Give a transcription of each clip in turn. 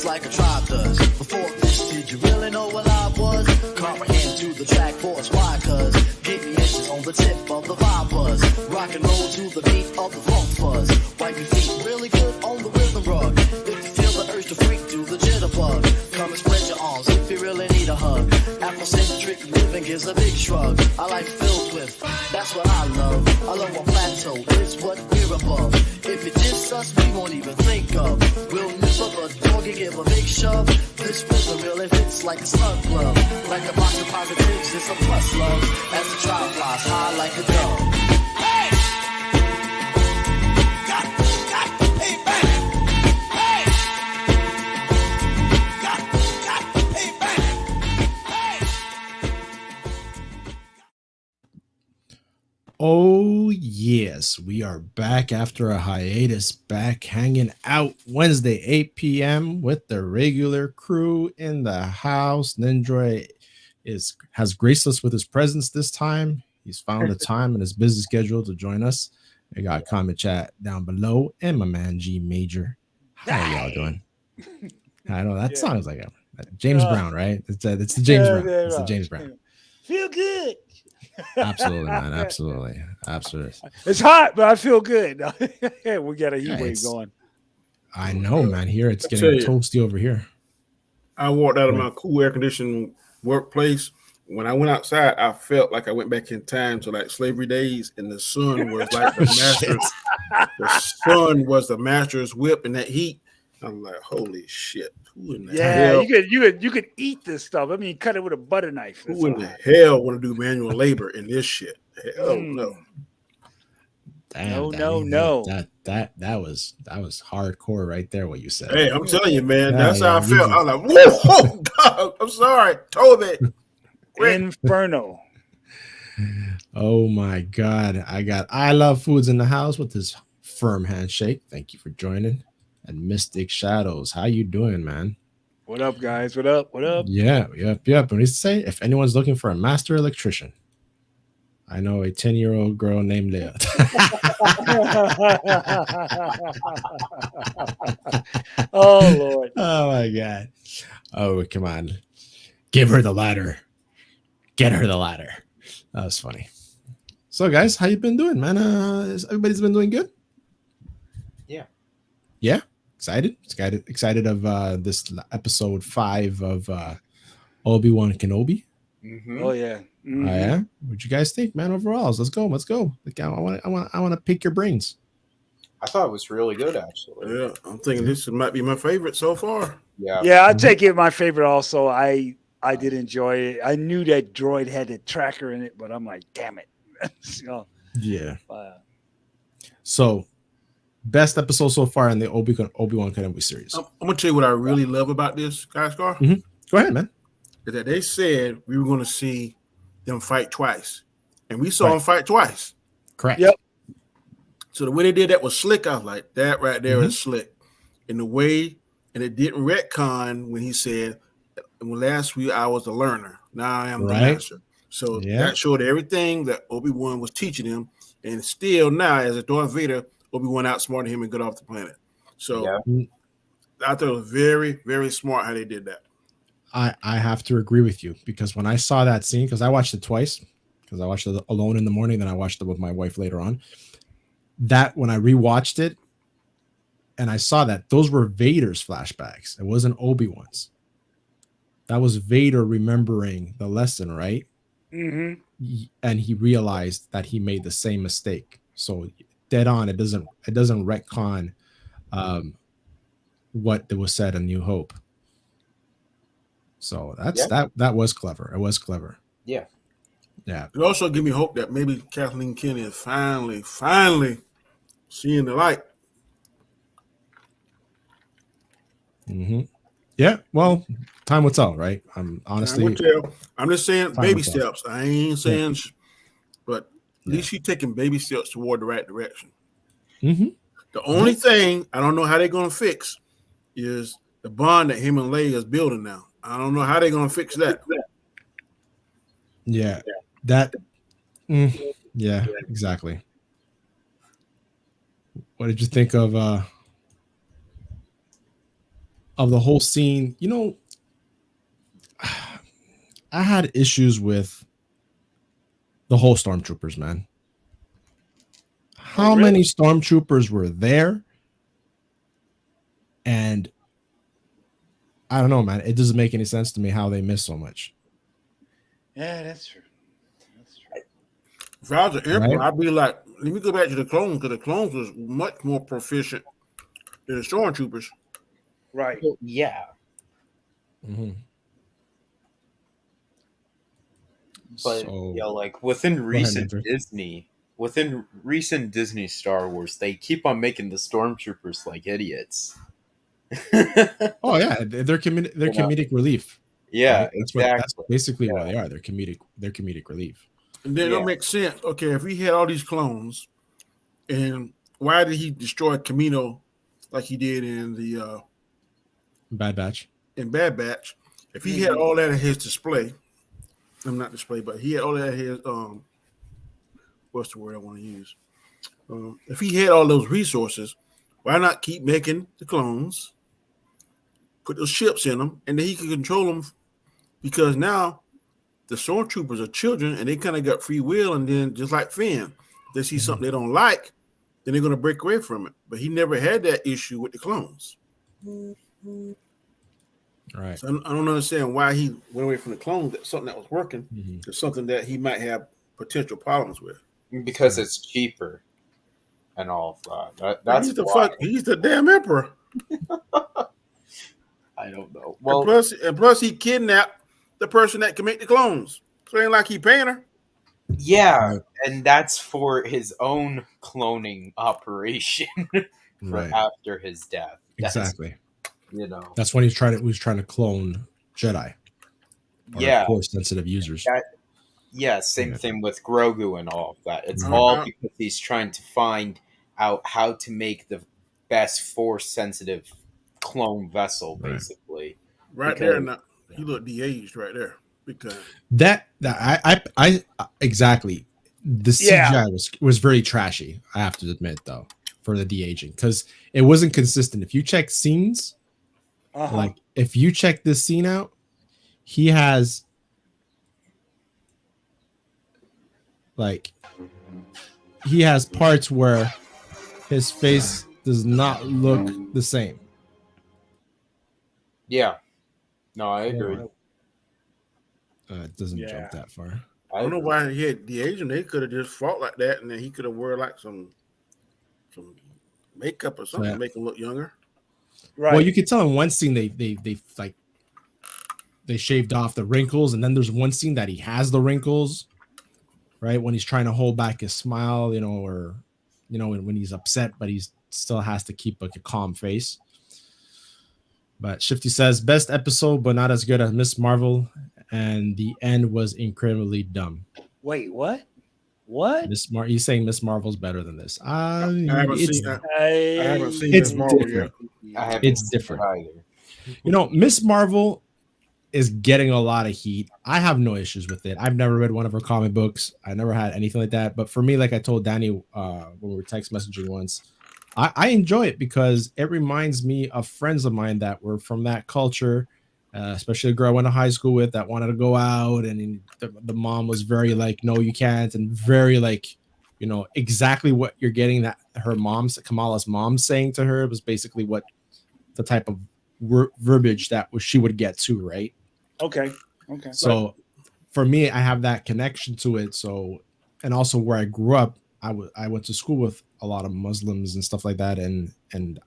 Like a tribe does. Before this, did you really know what I was? Comprehend to the track force, why? Cause give me inches on the tip of the vibe buzz. Rock and roll to the beat of the funk fuzz. Wipe your feet really good on the rhythm rug. If you feel the urge to freak, do the jitterbug. Come and spread your arms if you really need a hug. Afrocentric living gives a big shrug. I like filled with, that's what I love. I love a plateau, it's what we're above. If it diss us, we won't even think of. We'll nip up a dog and give a big shove. This rhythm really fits like a slug glove. Like a box of positives, it's a plus love. As the trial flies high like a dove. Hey! Oh, yes, we are back after a hiatus, back hanging out Wednesday, 8 p.m. with the regular crew in the house. Nindroy has graced us with his presence this time. He's found the time in his busy schedule to join us. I got comment chat down below and my man G Major. How y'all doing? I know that song is like a James Brown, right? It's the James Brown. It's the James Brown. Feel good. Absolutely, man. Absolutely. It's hot, but I feel good. We got a heat wave going. I know, man. Here it's getting toasty over here. I walked out of my cool air conditioned workplace. When I went outside, I felt like I went back in time to like slavery days, and the sun was like the master's. The sun was the master's whip in that heat. I'm like, holy shit! Who in the hell? You could eat this stuff. I mean, cut it with a butter knife. Who in the hell want to do manual labor in this shit? Hell no. Damn, no. That was hardcore right there. What you said. Hey, I'm telling you, man. That's how I felt. I was like, whoa, God, I'm sorry, Toby. Inferno. Oh my God! I love foods in the house with this firm handshake. Thank you for joining. And Mystic Shadows, how you doing, man? What up, guys? What up? Yep. And we say if anyone's looking for a master electrician, I know a 10-year-old girl named Leah. Oh Lord! Oh my God! Oh, come on! Give her the ladder. Get her the ladder. That was funny. So, guys, how you been doing, man? Everybody's been doing good. Yeah. Excited of this episode 5 of Obi-Wan Kenobi. Mm-hmm. Oh yeah. Mm-hmm. Oh yeah. What you guys think, man? Overalls, let's go. Like, I want to pick your brains. I thought it was really good, actually. Yeah, I'm thinking this might be my favorite so far. Yeah, I'd take it my favorite. Also, I did enjoy it. I knew that droid had a tracker in it, but I'm like, damn it. So. Best episode so far in the Obi-Wan Kenobi series. I'm gonna tell you what I really love about this, guys. Mm-hmm. Go ahead, man. Is that they said we were going to see them fight twice, and we saw them fight twice. Correct. Yep. So the way they did that was slick. I was like, that right there is slick. In the way, and it didn't retcon when he said, "Well, last week I was a learner. Now I am the master." So that showed everything that Obi-Wan was teaching him, and still now as a Darth Vader. Obi-Wan outsmarted him and got off the planet. So I thought it was very, very smart how they did that. I have to agree with you because when I saw that scene, because I watched it twice, because I watched it alone in the morning, then I watched it with my wife later on. That when I rewatched it and I saw that, those were Vader's flashbacks. It wasn't Obi-Wan's. That was Vader remembering the lesson, right? Mm-hmm. And he realized that he made the same mistake. So dead on, it doesn't retcon what was said in New Hope. So that was clever. It was clever. Yeah. It also give me hope that maybe Kathleen Kennedy is finally seeing the light. Mm-hmm. Yeah, well, time will tell, right? I'm honestly, I'm just saying baby steps. I ain't saying, but at least she's taking baby steps toward the right direction. Mm-hmm. The only thing I don't know how they're gonna fix is the bond that him and Leia is building now. I don't know how they're gonna fix that. Yeah, that. Yeah, exactly. What did you think of the whole scene? You know, I had issues with the whole stormtroopers, man. How many stormtroopers were there? And I don't know, man. It doesn't make any sense to me how they missed so much. Yeah, that's true. If I was an emperor, I'd be like, let me go back to the clones, because the clones was much more proficient than the stormtroopers. Right. Well, yeah. Mm-hmm. But like within recent Disney Star Wars, they keep on making the stormtroopers like idiots. Oh yeah, they're comedic relief. Yeah, right? That's basically what they are. They're comedic relief. And then it'll make sense. Okay, if he had all these clones, and why did he destroy Camino like he did in the Bad Batch? In Bad Batch, if he had all that at his display, I'm not display, but he had all that at his what's the word I want to use? If he had all those resources, why not keep making the clones, put those ships in them, and then he could control them? Because now the stormtroopers are children, and they kind of got free will, and then just like Finn, they see something they don't like, then they're going to break away from it. But he never had that issue with the clones. Right. So I don't understand why he went away from the clones. That's something that was working to something that he might have potential problems with. Because it's cheaper and all of that. That's he's the damn emperor. I don't know. Well, and plus he kidnapped the person that can make the clones. So it ain't like he paying her. Yeah, and that's for his own cloning operation after his death. Exactly. That's when he was trying to clone Jedi. Force sensitive users. Same thing with Grogu and all of that. It's all because he's trying to find out how to make the best force sensitive clone vessel, basically. There, now he looked de-aged right there. Because I exactly. The CGI was very trashy, I have to admit, though, for the de-aging, because it wasn't consistent. If you check scenes, like if you check this scene out, he has parts where his face does not look the same. Yeah. No, I agree. It doesn't jump that far. I don't know why he had the Asian. They could have just fought like that, and then he could have wore like some makeup or something to make him look younger. Right. Well, you could tell in one scene they shaved off the wrinkles, and then there's one scene that he has the wrinkles, right? When he's trying to hold back his smile, or when he's upset, but he still has to keep like a calm face. But Shifty says best episode, but not as good as Miss Marvel, and the end was incredibly dumb. Wait, what? What? He's saying Miss Marvel's better than this. I haven't seen Miss Marvel yet. It's different. Miss Marvel is getting a lot of heat. I have no issues with it. I've never read one of her comic books. I never had anything like that. But for me, like I told Danny when we were text messaging once, I enjoy it because it reminds me of friends of mine that were from that culture, especially a girl I went to high school with that wanted to go out, and the mom was very like, no, you can't, and very like, exactly what you're getting that her Kamala's mom saying to her was basically what the type of verbiage that she would get to, right? Okay. So for me, I have that connection to it. So, and also where I grew up, I went to school with a lot of Muslims and stuff like that, and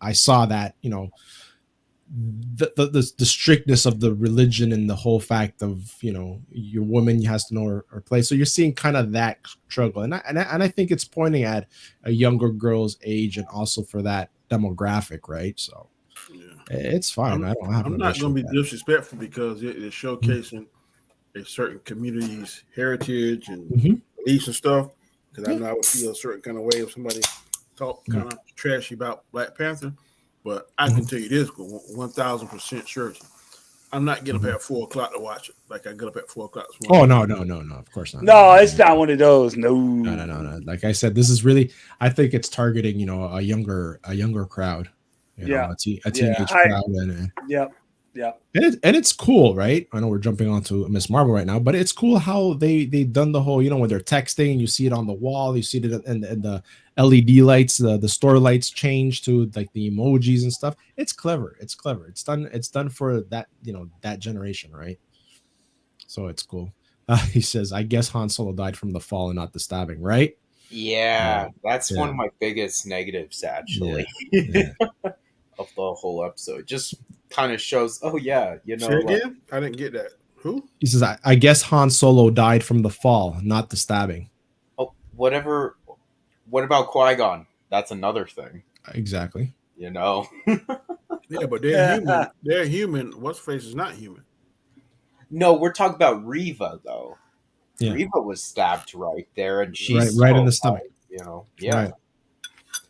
I saw that the strictness of the religion and the whole fact of your woman has to know her place. So you're seeing kind of that struggle, and I think it's pointing at a younger girl's age and also for that demographic, right? So Yeah. It's fine. I don't have I'm no not issue going to with be that. disrespectful because it is showcasing a certain community's heritage and Mhm. beliefs and stuff. Because I Yeah. know I would feel a certain kind of way if somebody talk Yeah. kind of trashy about Black Panther. But I can Mhm. tell you this with 1,000% surety. I'm not getting up Mhm. at 4 o'clock to watch it. Like I get up at 4 o'clock this Oh morning. no, of course not. No, it's not one of those. No. No. Like I said, this is really. I think it's targeting a younger crowd, Yeah. a Yeah. teenage crowd, and Yep. Yep. it's cool, right? I know we're jumping onto Miss Marvel right now, but it's cool how they've done the whole, when they're texting, you see it on the wall, you see it in the LED lights, the store lights change to like the emojis and stuff. It's clever. It's clever. It's done for that, that generation, right? So it's cool. He says, I guess Han Solo died from the fall and not the stabbing, right? Yeah, that's one Yeah. of my biggest negatives, Yeah. actually, Yeah. of the whole episode. Just kind of shows, oh yeah, Say like, again? I didn't get that. Who? He says, I guess Han Solo died from the fall, not the stabbing. oh, whatever. What about Qui-Gon? That's another thing, Exactly. Yeah, but they're human. They're human. What's face is not human. No, we're talking about Riva though. Yeah. Riva was stabbed right there, and she's Right in still the stomach. alive, Yeah. Right.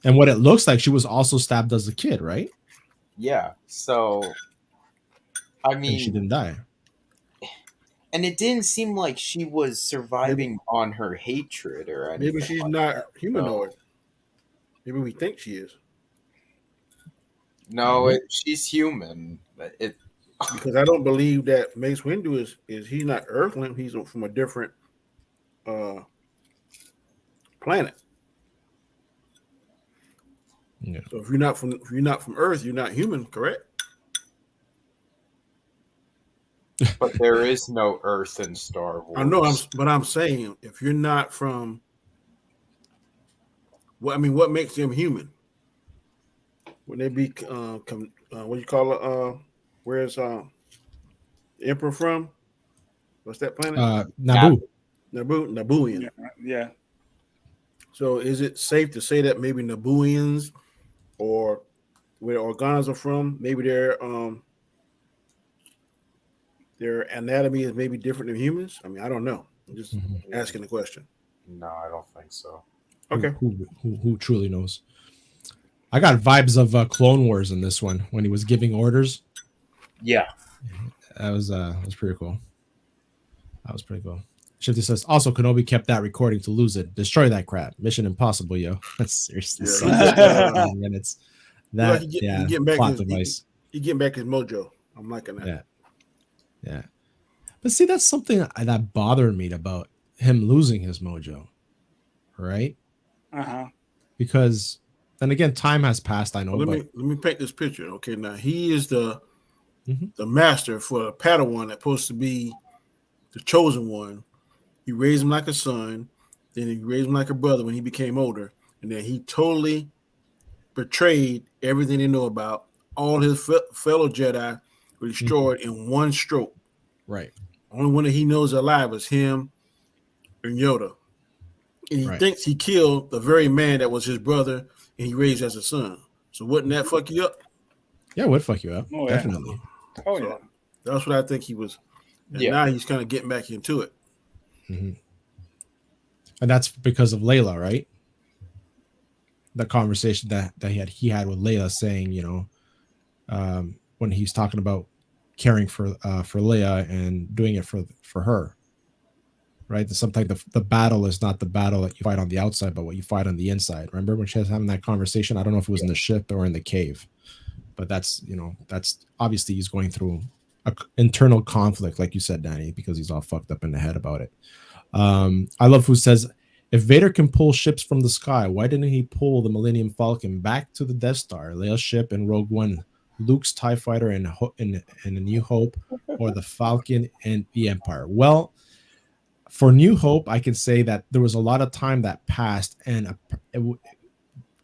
And what it looks like, she was also stabbed as a kid, right? Yeah. So, I And she mean, didn't die. and it didn't seem like she was surviving on her hatred or anything. Maybe she's like not that. humanoid. Maybe we think she is. No, Maybe. she's human. But Because I don't believe that Mace Windu is he's not Earthling. He's from a different planet. Yeah. So if you're not from Earth, you're not human, correct? but there is no Earth in Star Wars. I know, but I'm saying if you're not from, what makes them human? Would they be what do you call it? Where's the Emperor from? What's that planet? Naboo. Nabooian. Yeah. So is it safe to say that maybe Nabooians, or where Organs are from, maybe their anatomy is maybe different than humans? I mean, I don't know. I'm just asking the question. No, I don't think so. Okay. Who truly knows? I got vibes of Clone Wars in this one when he was giving orders. Yeah. That was pretty cool. Shifty says, also Kenobi kept that recording to lose it. Destroy that crap. Mission impossible, yo. That's seriously and it's that He getting back plot his, device. He getting back his mojo. I'm liking that. Yeah. But see, that's something that bothered me about him losing his mojo. Right? Uh-huh. Because then again, time has passed, I know. Well, let me paint this picture. Okay, now he is the master for a Padawan that's supposed to be the chosen one. He raised him like a son, then he raised him like a brother when he became older, and then he totally betrayed everything they know about. All his fellow Jedi were destroyed in one stroke. Right. Only one that he knows alive is him and Yoda. And he thinks he killed the very man that was his brother and he raised as a son. So wouldn't that fuck you up? Yeah, it would fuck you up. Oh, definitely. Yeah. Oh, yeah. That's what I think he was. And now he's kind of getting back into it. Mm-hmm. And that's because of Layla, right? The conversation that he had with Layla, saying, when he's talking about caring for Leia and doing it for her, right? Sometimes the battle is not the battle that you fight on the outside, but what you fight on the inside. Remember when she was having that conversation? I don't know if it was in the ship or in the cave, but that's obviously he's going through an internal conflict, like you said, Danny, because he's all fucked up in the head about it. I love who says, if Vader can pull ships from the sky, why didn't he pull the Millennium Falcon back to the Death Star, Leia's ship in Rogue One, Luke's TIE Fighter in A New Hope, or the Falcon in the Empire? Well, for New Hope, I can say that there was a lot of time that passed, and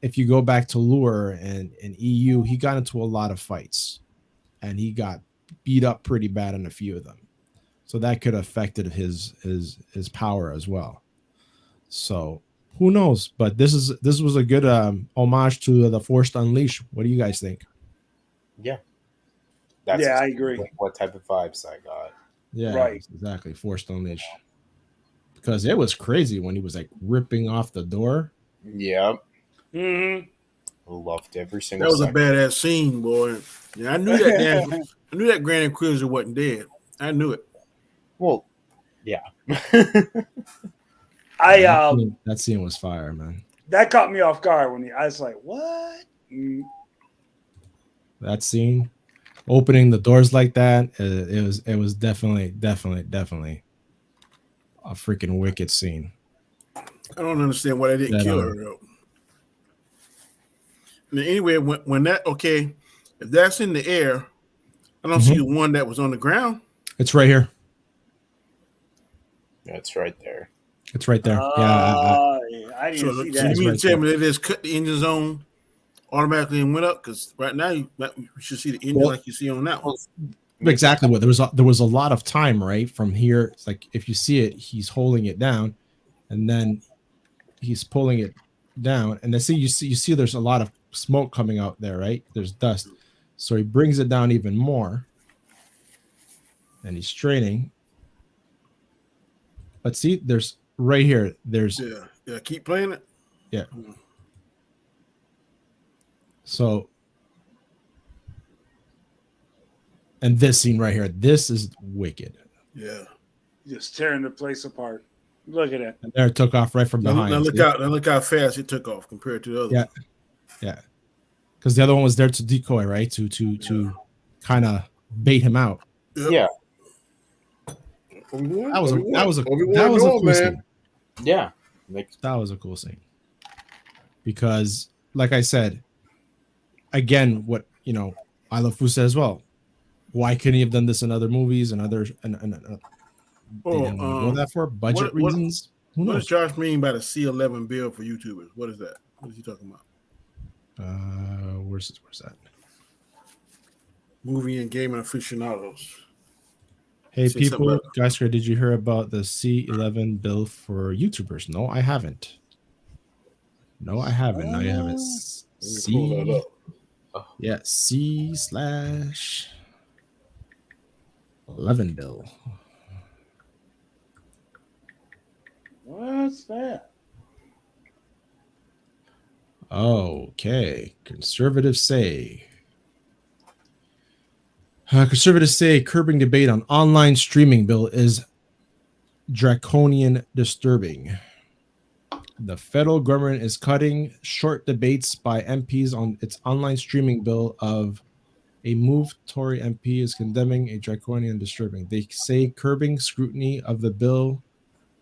if you go back to Lure and EU, he got into a lot of fights, and he got beat up pretty bad in a few of them. So that could have affected his power as well. So who knows? But this was a good homage to the Force Unleashed. What do you guys think? Yeah. That's Yeah, I exactly agree. what type of vibes I got. Yeah, Right. exactly. Force Stone Age. Because it was crazy when he was like ripping off the door. Yep. Mm-hmm. Loved every That single was a second. badass scene, boy. Yeah, I knew that Grand Inquisitor wasn't dead. I knew it. Well, yeah. That scene was fire, man. That caught me off guard when I was like, "What?" Mm. That scene, opening the doors like that, it was definitely a freaking wicked scene. I don't understand why they didn't Dead kill on. her though. And anyway, when that if that's in the air, I don't see the one that was on the ground. It's right here. That's right there. It's right there. I didn't see So that. you mean right to tell there. me they just cut the engine zone automatically and went up? Because right now you should see the engine Well- like you see on that one. Exactly what there was a lot of time right from here. It's like if you see it, he's holding it down, and then he's pulling it down, and then you see there's a lot of smoke coming out there, right? There's dust, so he brings it down even more, and he's straining. But see, there's right here. There's Yeah. Keep playing it. yeah. So. And this scene right here, this is wicked. Yeah. Just tearing the place apart. Look at it. And there it took off right from behind. Now look how fast it took off compared to the other. Yeah. Yeah. Because the other one was there to decoy, right? To kind of bait him out. Yep. Yeah. That was a cool scene. Yeah. That was a cool scene. Because, like I said, again, what I love Fusa as well. Why couldn't he have done this in other movies and other they didn't go that for budget reasons? What does Josh mean by the C11 bill for YouTubers? What is that? What is he talking about? Where's that? Movie and gaming aficionados. Hey Say people, guys, did you hear about the C11 bill for YouTubers? No, I haven't. Now you have it. C. Yeah, C/11 bill. What's that? Okay, conservatives say curbing debate on online streaming bill is draconian disturbing. The federal government is cutting short debates by MPs on its online streaming bill of a move Tory MP is condemning a draconian disturbing. They say curbing scrutiny of the bill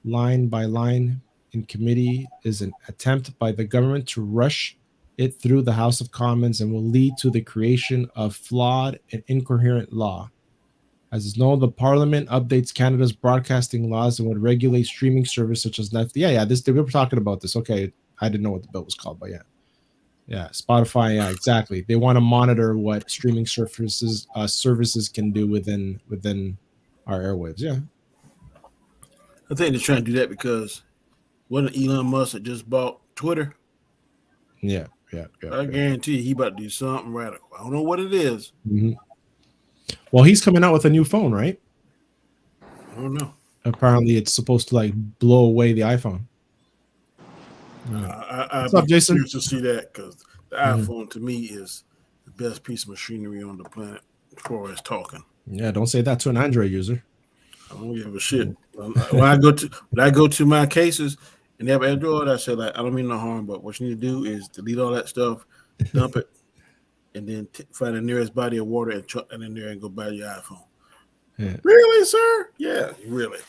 line by line in committee is an attempt by the government to rush it through the House of Commons and will lead to the creation of flawed and incoherent law. As is known, the Parliament updates Canada's broadcasting laws and would regulate streaming service such as Netflix. Yeah, we were talking about this. Okay, I didn't know what the bill was called, but yeah, Spotify. Yeah, exactly. They want to monitor what streaming services can do within our airwaves. Yeah, I think they're trying to do that because wasn't Elon Musk that just bought Twitter? Yeah. I guarantee he about to do something radical. I don't know what it is. Mm-hmm. Well, he's coming out with a new phone, right? I don't know. Apparently, it's supposed to like blow away the iPhone. What's up, Jason? Curious to see that because the iPhone to me is the best piece of machinery on the planet as far as talking. Yeah, don't say that to an Android user. I don't give a shit. When I go to my cases and they have Android, I say like I don't mean no harm, but what you need to do is delete all that stuff, dump it, and then find the nearest body of water and chuck that in there and go buy your iPhone. Yeah. Really, sir? Yeah, really.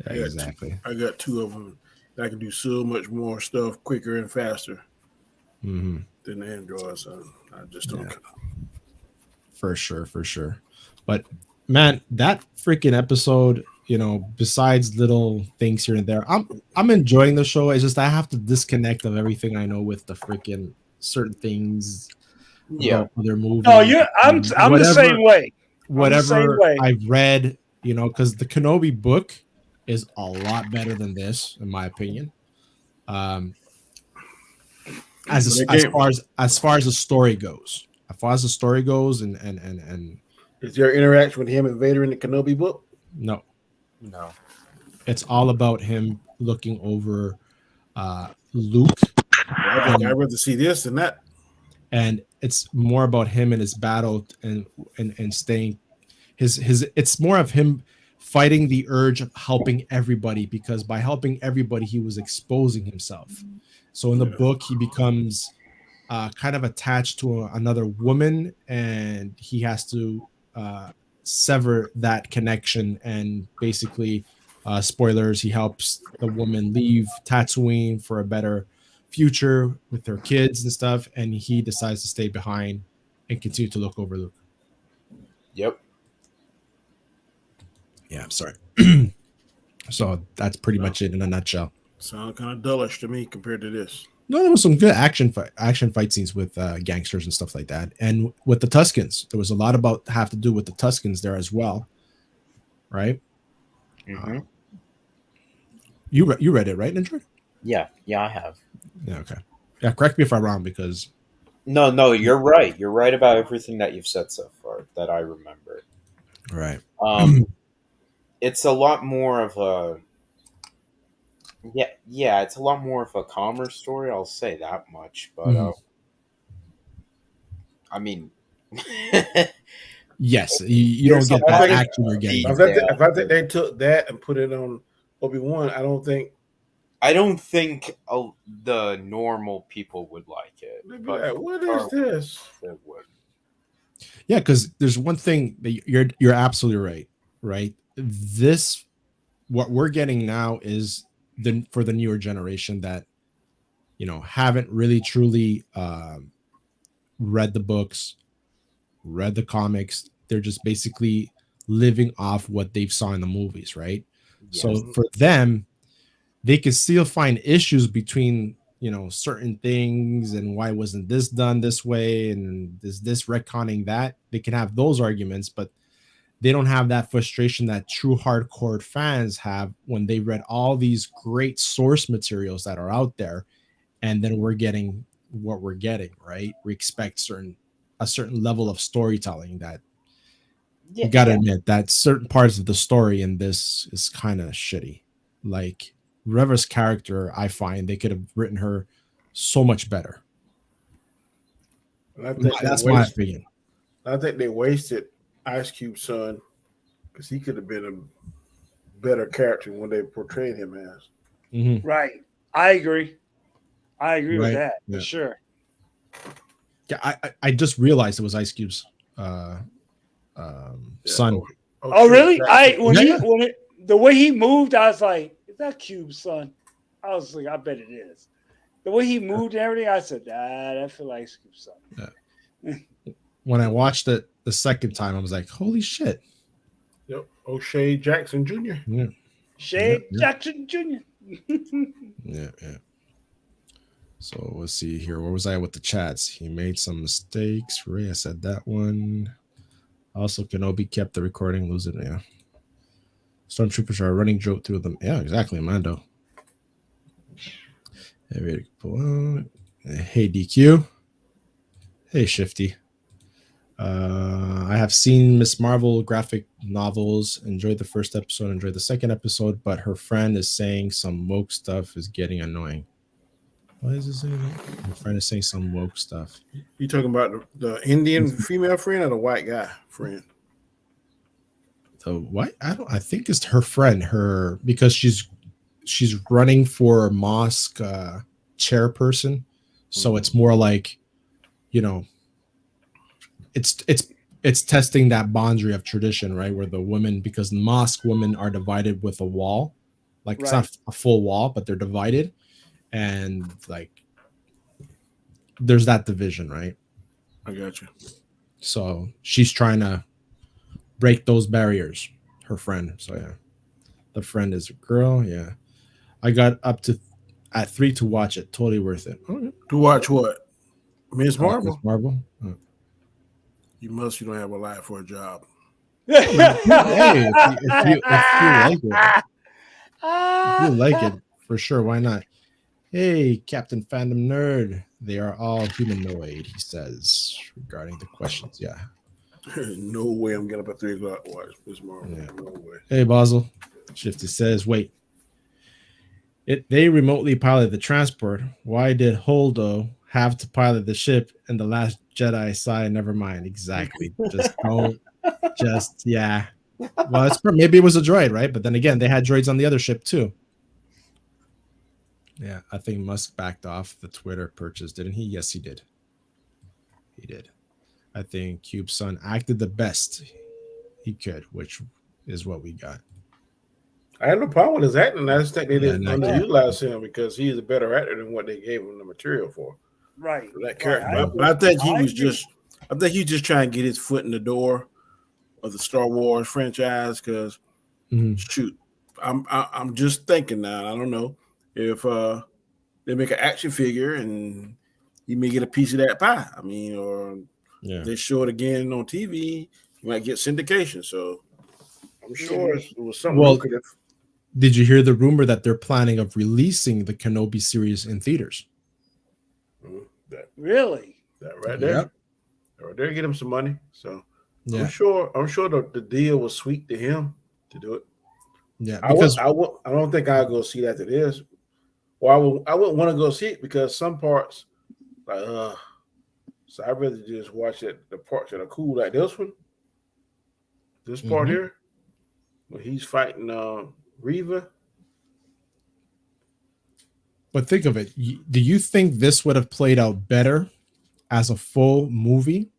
Yeah, exactly. I got two of them. I can do so much more stuff quicker and faster than the Android. So I just don't. For sure. But man, that freaking episode, besides little things here and there, I'm enjoying the show. It's just I have to disconnect of everything I know with the freaking certain things. Yeah, other movies. No, I'm the same way. Whatever I've read, because the Kenobi book is a lot better than this, in my opinion. As far as the story goes, as far as the story goes, and Is there interaction with him and Vader in the Kenobi book? no, No. it's all about him looking over Luke, I think I'd rather see this than that. and it's more about him and his battle and staying his it's more of him fighting the urge of helping everybody, because by helping everybody he was exposing himself. So in the book he becomes kind of attached to another woman, and he has to sever that connection, and basically spoilers, he helps the woman leave Tatooine for a better future with her kids and stuff, and he decides to stay behind and continue to look over Luke. Yep. Yeah, I'm sorry. So that's pretty much it in a nutshell. Sounds kind of dullish to me compared to this. No, there was some good action fight scenes with gangsters and stuff like that, and with the Tuskens. There was a lot about have to do with the Tuskens there as well, right? Mm-hmm. You read it, right, Ninja? Yeah, I have. Yeah, okay. Yeah, correct me if I'm wrong, because No, you're right. You're right about everything that you've said so far that I remember. right. It's a lot more of a it's a lot more of a calmer story. I'll say that much, but I mean, yes, you don't get that action you're getting. If I think they took that and put it on Obi-Wan, I don't think the normal people would like it. they'd be like, what is this? It would. Yeah, because there's one thing that you're absolutely right. This, what we're getting now, is for the newer generation that haven't really truly read the books, read the comics. They're just basically living off what they've saw in the movies, right? Yes. So for them, they can still find issues between certain things, and why wasn't this done this way, and is this retconning that. They can have those arguments, but they don't have that frustration that true hardcore fans have when they read all these great source materials that are out there, and then we're getting what we're getting, right? We expect a certain level of storytelling that you gotta admit that certain parts of the story in this is kind of shitty. Like Reva's character, I find they could have written her so much better. That's my opinion. I think they wasted Ice Cube's son, because he could have been a better character when they portrayed him as. Mm-hmm. Right. I agree with that for sure. Yeah, I just realized it was Ice Cube's son. Oh, really? The way he moved, I was like, is that Cube's son? I was like, I bet it is. The way he moved and everything, I said, that feel like Ice Cube's son. Yeah. When I watched it the second time, I was like, holy shit. Yep. O'Shea Jackson Jr. Yeah. Jackson Jr. Yeah. So let's see here. Where was I with the chats? He made some mistakes. Ray, I said that one. Also, Kenobi kept the recording, lose it. Yeah. Stormtroopers are a running joke through them. Yeah, exactly, Mando. Hey, DQ. Hey, Shifty. I have seen Miss Marvel graphic novels. Enjoyed the first episode, enjoyed the second episode, but her friend is saying some woke stuff is getting annoying. Why is this saying that? Her friend is saying some woke stuff. You talking about the Indian female friend or the white guy friend? The what? I think it's her friend. Because she's running for mosque chairperson, so it's more like, it's testing that boundary of tradition, right? Where the women, because mosque women are divided with a wall, like it's not a full wall, but they're divided, and like there's that division, right? I got you. So she's trying to break those barriers. Her friend, so yeah, the friend is a girl. Yeah, I got up to at 3 to watch it. Totally worth it. Okay. To watch what? Miss Marvel. Miss Marvel. You don't have a life for a job. Hey, if you like it, if you like it, for sure, why not? Hey, Captain Fandom Nerd, they are all humanoid, he says. regarding the questions. Yeah. No way I'm getting up at 3 o'clock to watch this Marvel. Yeah. No way. Hey, Basil. Shifty says, wait. They remotely pilot the transport. Why did Holdo have to pilot the ship and the Last Jedi side? Never mind. Exactly. Just don't. Just yeah. Well, maybe it was a droid, right? But then again, they had droids on the other ship too. Yeah, I think Musk backed off the Twitter purchase, didn't he? Yes, he did. He did. I think Cube's son acted the best he could, which is what we got. I had no problem with his acting. I just think they didn't not underutilize him because he's a better actor than what they gave him the material for. Right. For that Right. character. But I think he was just trying to get his foot in the door of the Star Wars franchise because shoot, I'm just thinking now. I don't know if they make an action figure and you may get a piece of that pie. I mean, or if they show it again on TV, you might get syndication. So I'm sure it was something lucrative. Did you hear the rumor that they're planning of releasing the Kenobi series in theaters? Really? That right there. Yep. Right there, get him some money. So I'm sure the deal was sweet to him to do it. Yeah, because I don't think I'll go see that. It is. Well, I wouldn't want to go see it because some parts, like so I'd rather just watch it. The parts that are cool, like this one, this part here, when he's fighting Reva. But think of it. Do you think this would have played out better as a full movie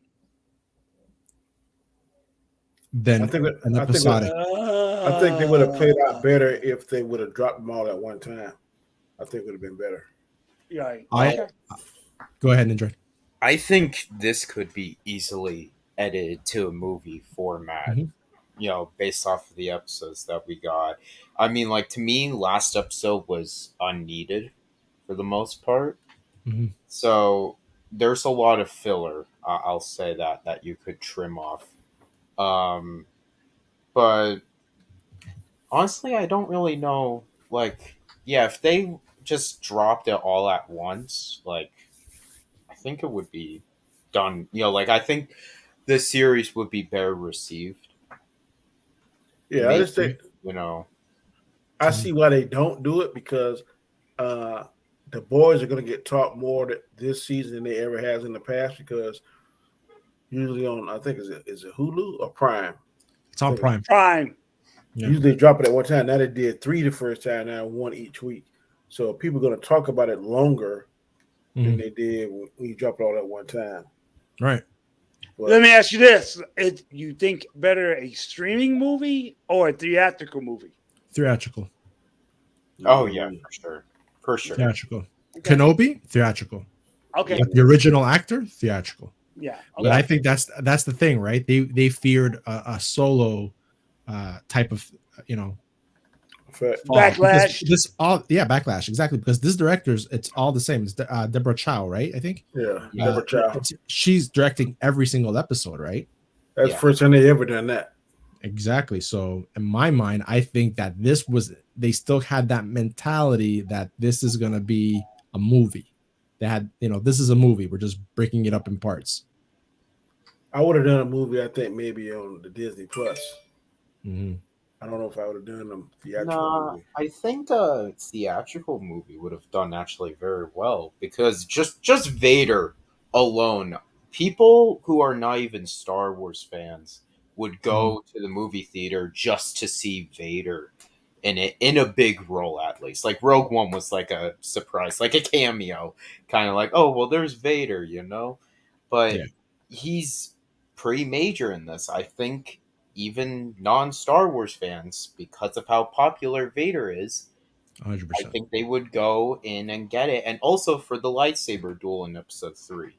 than an episodic? I think they would have played out better if they would have dropped them all at one time. I think it would have been better. Yeah. Go ahead, Ninja. I think this could be easily edited to a movie format, based off of the episodes that we got. I mean, like, to me, last episode was unneeded for the most part. So there's a lot of filler, I'll say that you could trim off. But honestly, I don't really know. Like, if they just dropped it all at once, like, I think it would be done. I think the series would be better received. Yeah, I just think I see why they don't do it because the boys are going to get taught more this season than they ever has in the past because usually on I think is it Hulu or Prime? It's on Prime. Prime. Yeah. Usually they drop it at one time. Now they did 3 the first time. Now 1 each week. So people are going to talk about it longer than they did when you drop it all at one time. Right. But let me ask you this: you think better a streaming movie or a theatrical movie? Theatrical. Oh yeah, for sure. Theatrical. Okay. Kenobi, theatrical. Okay. But the original actor, theatrical. Yeah. Okay. But I think that's the thing, right? They feared a solo type of backlash. Backlash, exactly, because this director's it's all the same. It's Deborah Chow, right? I think. Yeah, Deborah Chow. She's directing every single episode, right? That's the first time they ever done that. Exactly. So in my mind, I think that they still had that mentality that this is gonna be a movie. They had, this is a movie. We're just breaking it up in parts. I would have done a movie, I think, maybe on the Disney Plus. I don't know if I would have done a theatrical movie. I think a theatrical movie would have done actually very well because just Vader alone, people who are not even Star Wars fans would go to the movie theater just to see Vader in a big role, at least. Like Rogue One was like a surprise, like a cameo, kind of like, oh well, there's Vader, but he's pretty major in this. I think even non-Star Wars fans, because of how popular Vader is, 100%. I think they would go in and get it, and also for the lightsaber duel in Episode 3,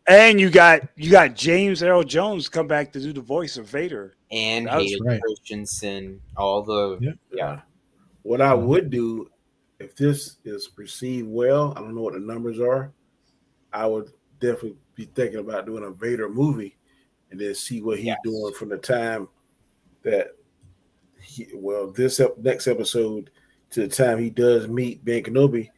And you got James Earl Jones come back to do the voice of Vader, and Hayden Christensen, all the What I would do if this is received well, I don't know what the numbers are. I would definitely be thinking about doing a Vader movie, and then see what he's doing from the time that this next episode to the time he does meet Ben Kenobi,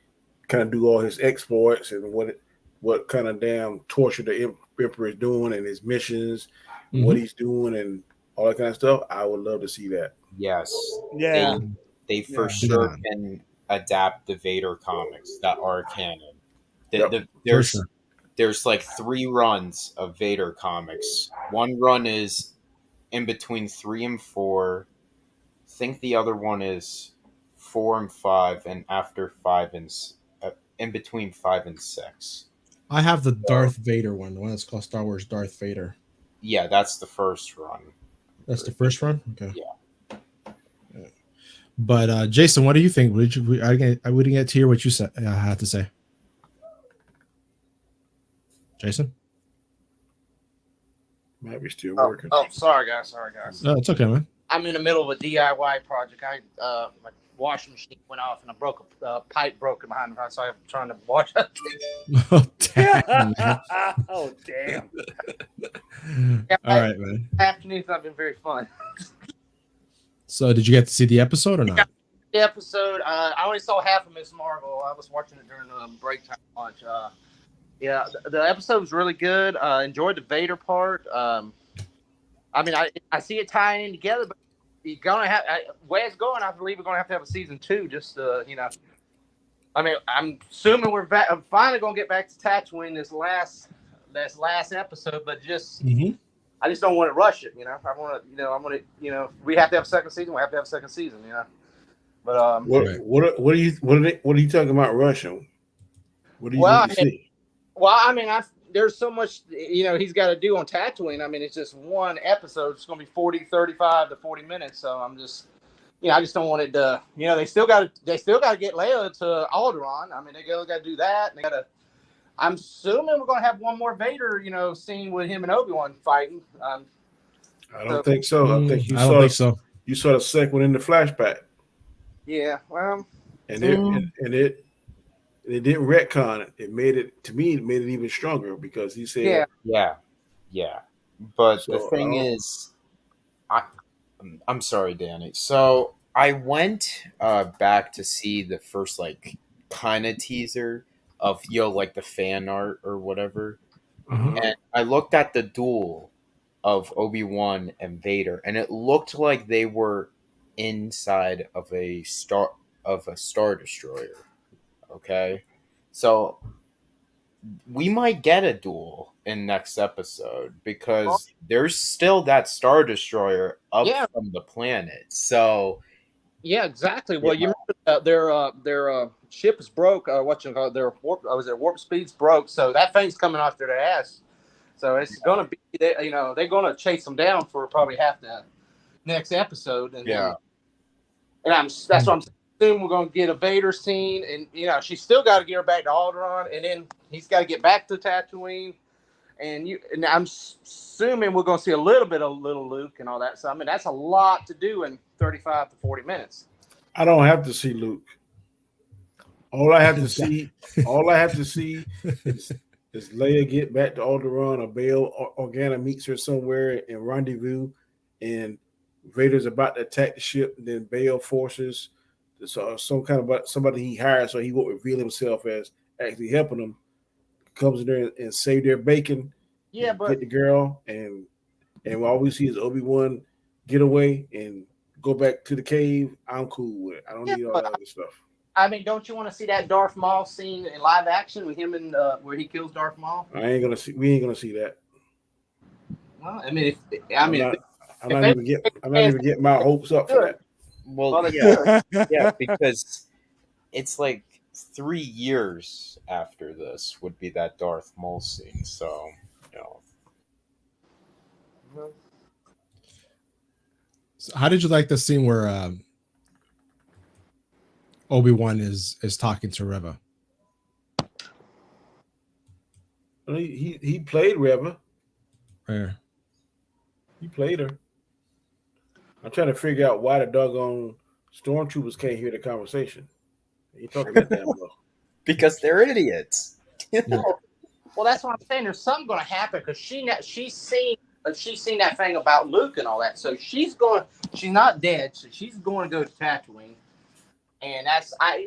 kind of do all his exploits and what kind of damn torture the Emperor is doing and his missions, what he's doing, and all that kind of stuff. I would love to see that. Yes. Yeah. They for sure can adapt the Vader comics that are canon. There's like 3 runs of Vader comics. One run is in between 3 and 4. I think the other one is 4 and 5, and after 5 and in between 5 and 6. I have the Darth Vader one, the one that's called Star Wars Darth Vader. Yeah, that's the first run. That's the first run? Okay. Yeah. But Jason, what do you think? I didn't get to hear what you said. I had to say. Jason? Might be still working. Oh, sorry guys. Oh, it's okay, man. I'm in the middle of a DIY project. My washing machine went off and I broke a pipe broken behind the house, so I'm trying to wash it. Oh, damn. Oh, damn. All right, man. Afternoons have been very fun. So, did you get to see the episode or not? The episode, I only saw half of Miss Marvel. I was watching it during the break time lunch. Yeah, the episode was really good. Enjoyed the Vader part. I mean, I see it tying in together, but you're gonna have way it's going. I believe we're gonna have to have a season 2. Just you know, I mean, I'm assuming I'm finally gonna get back to Tatooine this last episode, but just I just don't want to rush it. You know, I want to, we have to have a second season. We have to have a second season. You know, but what are you talking about rushing? What do you need to see? Well, I mean, there's so much, he's got to do on Tatooine. I mean, it's just one episode. It's going to be 35 to 40 minutes. So I'm just, I just don't want it to, they still got to get Leia to Alderaan. I mean, they got to do that. And I'm assuming we're going to have one more Vader, scene with him and Obi-Wan fighting. I don't think so. I think you saw the second one in the flashback. Yeah. Well, and it didn't retcon it. It made it even stronger because he said, yeah. But the thing is, I'm sorry, Danny. So I went back to see the first kind of teaser of the fan art or whatever, and I looked at the duel of Obi-Wan and Vader, and it looked like they were inside of a Star Destroyer. Okay, so we might get a duel in next episode because there's still that Star Destroyer up from the planet. So yeah, exactly. Well, you remember their ship is broke. Their warp speed's broke. So that thing's coming off their ass. So it's gonna be, they're gonna chase them down for probably half that next episode. And that's what I'm saying. Soon we're gonna get a Vader scene, and she's still got to get her back to Alderaan, and then he's got to get back to Tatooine, and I'm assuming we're gonna see a little bit of little Luke and all that. So I mean, that's a lot to do in 35 to 40 minutes. I don't have to see Luke. All I have to see is Leia get back to Alderaan, or Bail Organa meets her somewhere in rendezvous, and Vader's about to attack the ship, and then Bail forces some kind of somebody he hired so he won't reveal himself as actually helping them, comes in there and save their bacon. Yeah, but get the girl, and all we see is Obi-Wan get away and go back to the cave. I'm cool with it. I don't need all that other stuff. I mean, don't you want to see that Darth Maul scene in live action with him and where he kills Darth Maul? We ain't gonna see that. Well, I mean, I'm not even getting my hopes up for that. Well, yeah, because it's 3 years after this would be that Darth Maul scene. So, So how did you like the scene where Obi-Wan is talking to Reva? He played Reva. Where? He played her. I'm trying to figure out why the doggone stormtroopers can't hear the conversation. You talking that damn low? Because they're idiots. Well, that's what I'm saying. There's something going to happen because she's seen that thing about Luke and all that. So she's not dead. So she's going to go to Tatooine. And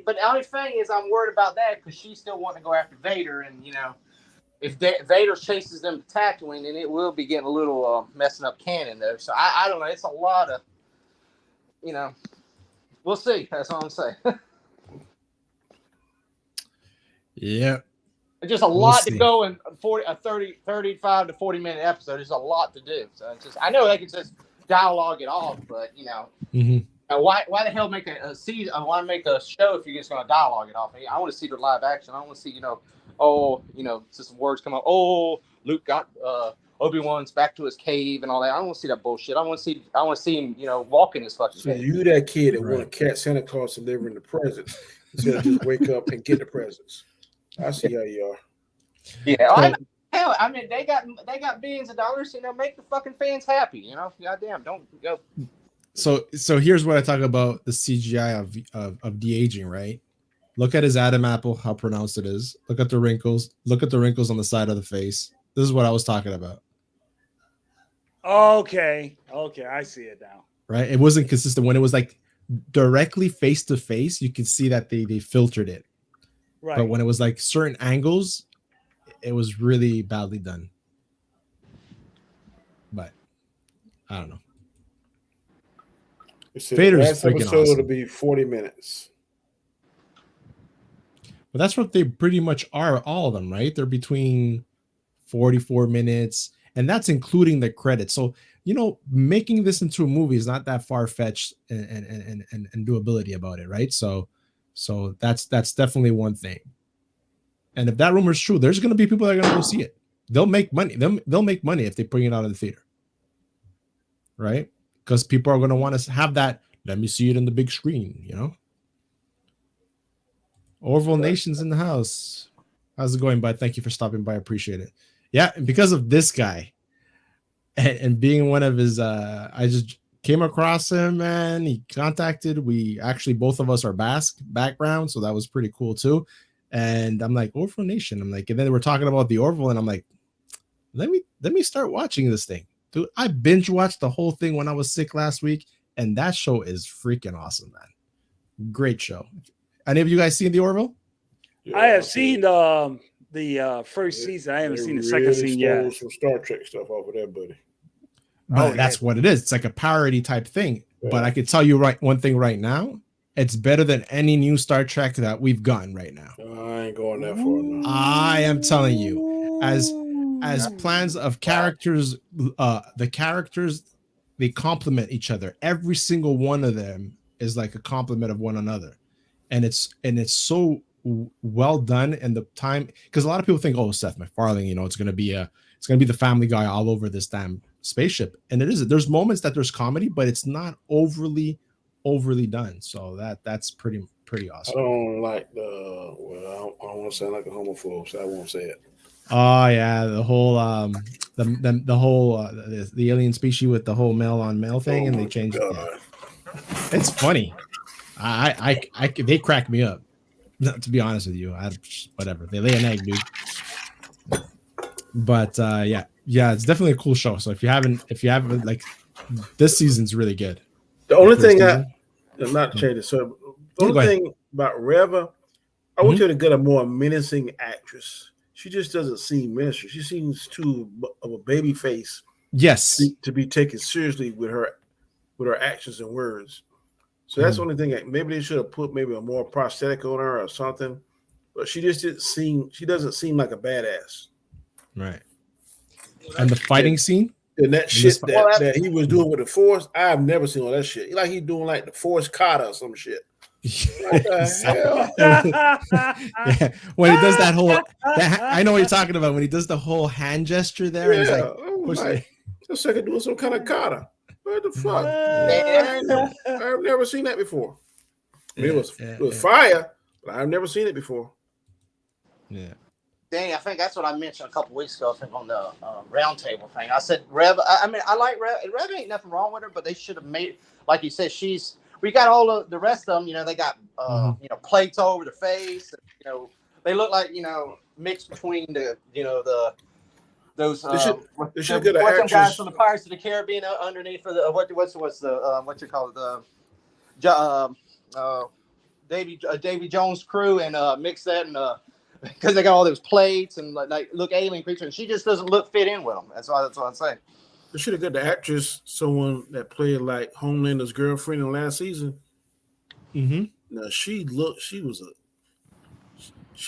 but the only thing is I'm worried about that because she's still wanting to go after Vader. And, if Vader chases them to Tatooine, then it will be getting a little messing up canon there. So I don't know. It's a lot of, we'll see. That's all I'm saying. Yeah. Just a lot to go in 35 to 40 minute episode. There's a lot to do. So it's just, I know they can just dialogue it off, but why the hell make a season? Why make a show if you're just going to dialogue it off? I want to see the live action. I want to see, just some words come out. Oh, Luke got Obi-Wan's back to his cave and all that. I don't want to see that bullshit. I want to see him, walk in his fucking So cave. you that kid that want to catch Santa Claus delivering the presents instead of just wake up and get the presents. I see how you are. Yeah, hell, I mean, they got billions of dollars. Make the fucking fans happy. Goddamn, don't go. So here's what I talk about the CGI of de-aging, right? Look at his Adam apple, how pronounced it is. Look at the wrinkles. Look at the wrinkles on the side of the face. This is what I was talking about. Okay, I see it now. Right? It wasn't consistent when it was like directly face to face. You could see that they filtered it. Right. But when it was like certain angles, it was really badly done. But I don't know. Vader's last episode awesome. Will be 40 minutes. But that's what they pretty much are, all of them, right? They're between 44 minutes, and that's including the credits. So, making this into a movie is not that far-fetched and doability about it, right? So that's definitely one thing. And if that rumor is true, there's going to be people that are going to go see it. They'll make money. They'll make money if they bring it out of the theater, right? Because people are going to want to have that. Let me see it in the big screen, Orville Nation's in the house. How's it going, bud? Thank you for stopping by. I appreciate it. Yeah, and because of this guy and being one of his, I just came across him, man. He contacted. We actually, both of us are Basque background, so that was pretty cool too. And I'm like, Orville Nation. I'm like, and then we're talking about the Orville, and I'm like, let me start watching this thing. Dude, I binge watched the whole thing when I was sick last week, and that show is freaking awesome, man. Great show. Any of you guys seen the Orville? Yeah, I have seen the first season. I haven't seen the second season yet. Some Star Trek stuff off of that, buddy. But that's what it is. It's like a parody type thing. Yeah. But I could tell you one thing right now. It's better than any new Star Trek that we've gotten right now. I ain't going that far now. I am telling you, as plans of characters, the characters, they complement each other. Every single one of them is like a complement of one another, and it's so well done. And the time, because a lot of people think, oh, Seth MacFarlane, it's gonna be the Family Guy all over this damn spaceship, and it isn't. There's moments that there's comedy, but it's not overly done. So that's pretty awesome. I don't like I don't want to sound like a homophobe, so I won't say it. Oh yeah, the whole the alien species with the whole male on male thing, and they changed it. Yeah. It's funny. They crack me up. To be honest with you, whatever. They lay an egg, dude. But yeah, it's definitely a cool show. So if you haven't, like, this season's really good. The only thing I'm not changing. So the only thing about Reva, I want you to get a more menacing actress. She just doesn't seem menacing. She seems too of a baby face. Yes, to be taken seriously with her actions and words. So that's the only thing. Maybe they should have put maybe a more prosthetic on her or something. But she just didn't seem. She doesn't seem like a badass. Right. And the fighting scene. And that shit that he was doing with the Force, I've never seen all that shit. Like he's doing like the Force kata or some shit. What the hell? Yeah. When he does that whole, I know what you're talking about. When he does the whole hand gesture there, and he's like, just like doing some kind of kata. What the fuck? I've never seen that before. It was fire, but I've never seen it before. Yeah. Danny, I think that's what I mentioned a couple weeks ago. I think on the roundtable thing, I said Rev. I mean, I like Rev. Rev ain't nothing wrong with her, but they should have made, like you said, we got all of the rest of them. They got plates all over their face. They look like mixed between those. They should get some guys from the Pirates of the Caribbean underneath for the what's you call it, Davy Jones crew, and mix that and because they got all those plates and like look alien creature, and she just doesn't look fit in with them. That's what I'm saying. They should have got the actress, someone that played like Homelander's girlfriend in last season. Mm-hmm. Now she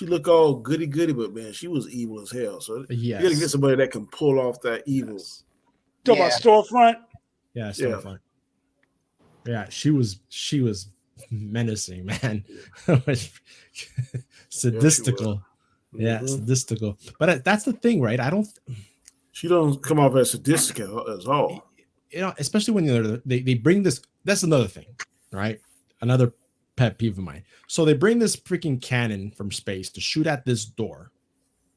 looked all goody, but man, she was evil as hell. So you gotta get somebody that can pull off that evil. Talk about storefront. Yeah, storefront. Yeah, she was menacing, man. Sadistical. Yeah, sadistical. But that's the thing, right? She don't come off as sadistic as all. You know, especially when they bring this. That's another thing, right? Another pet peeve of mine. So they bring this freaking cannon from space to shoot at this door,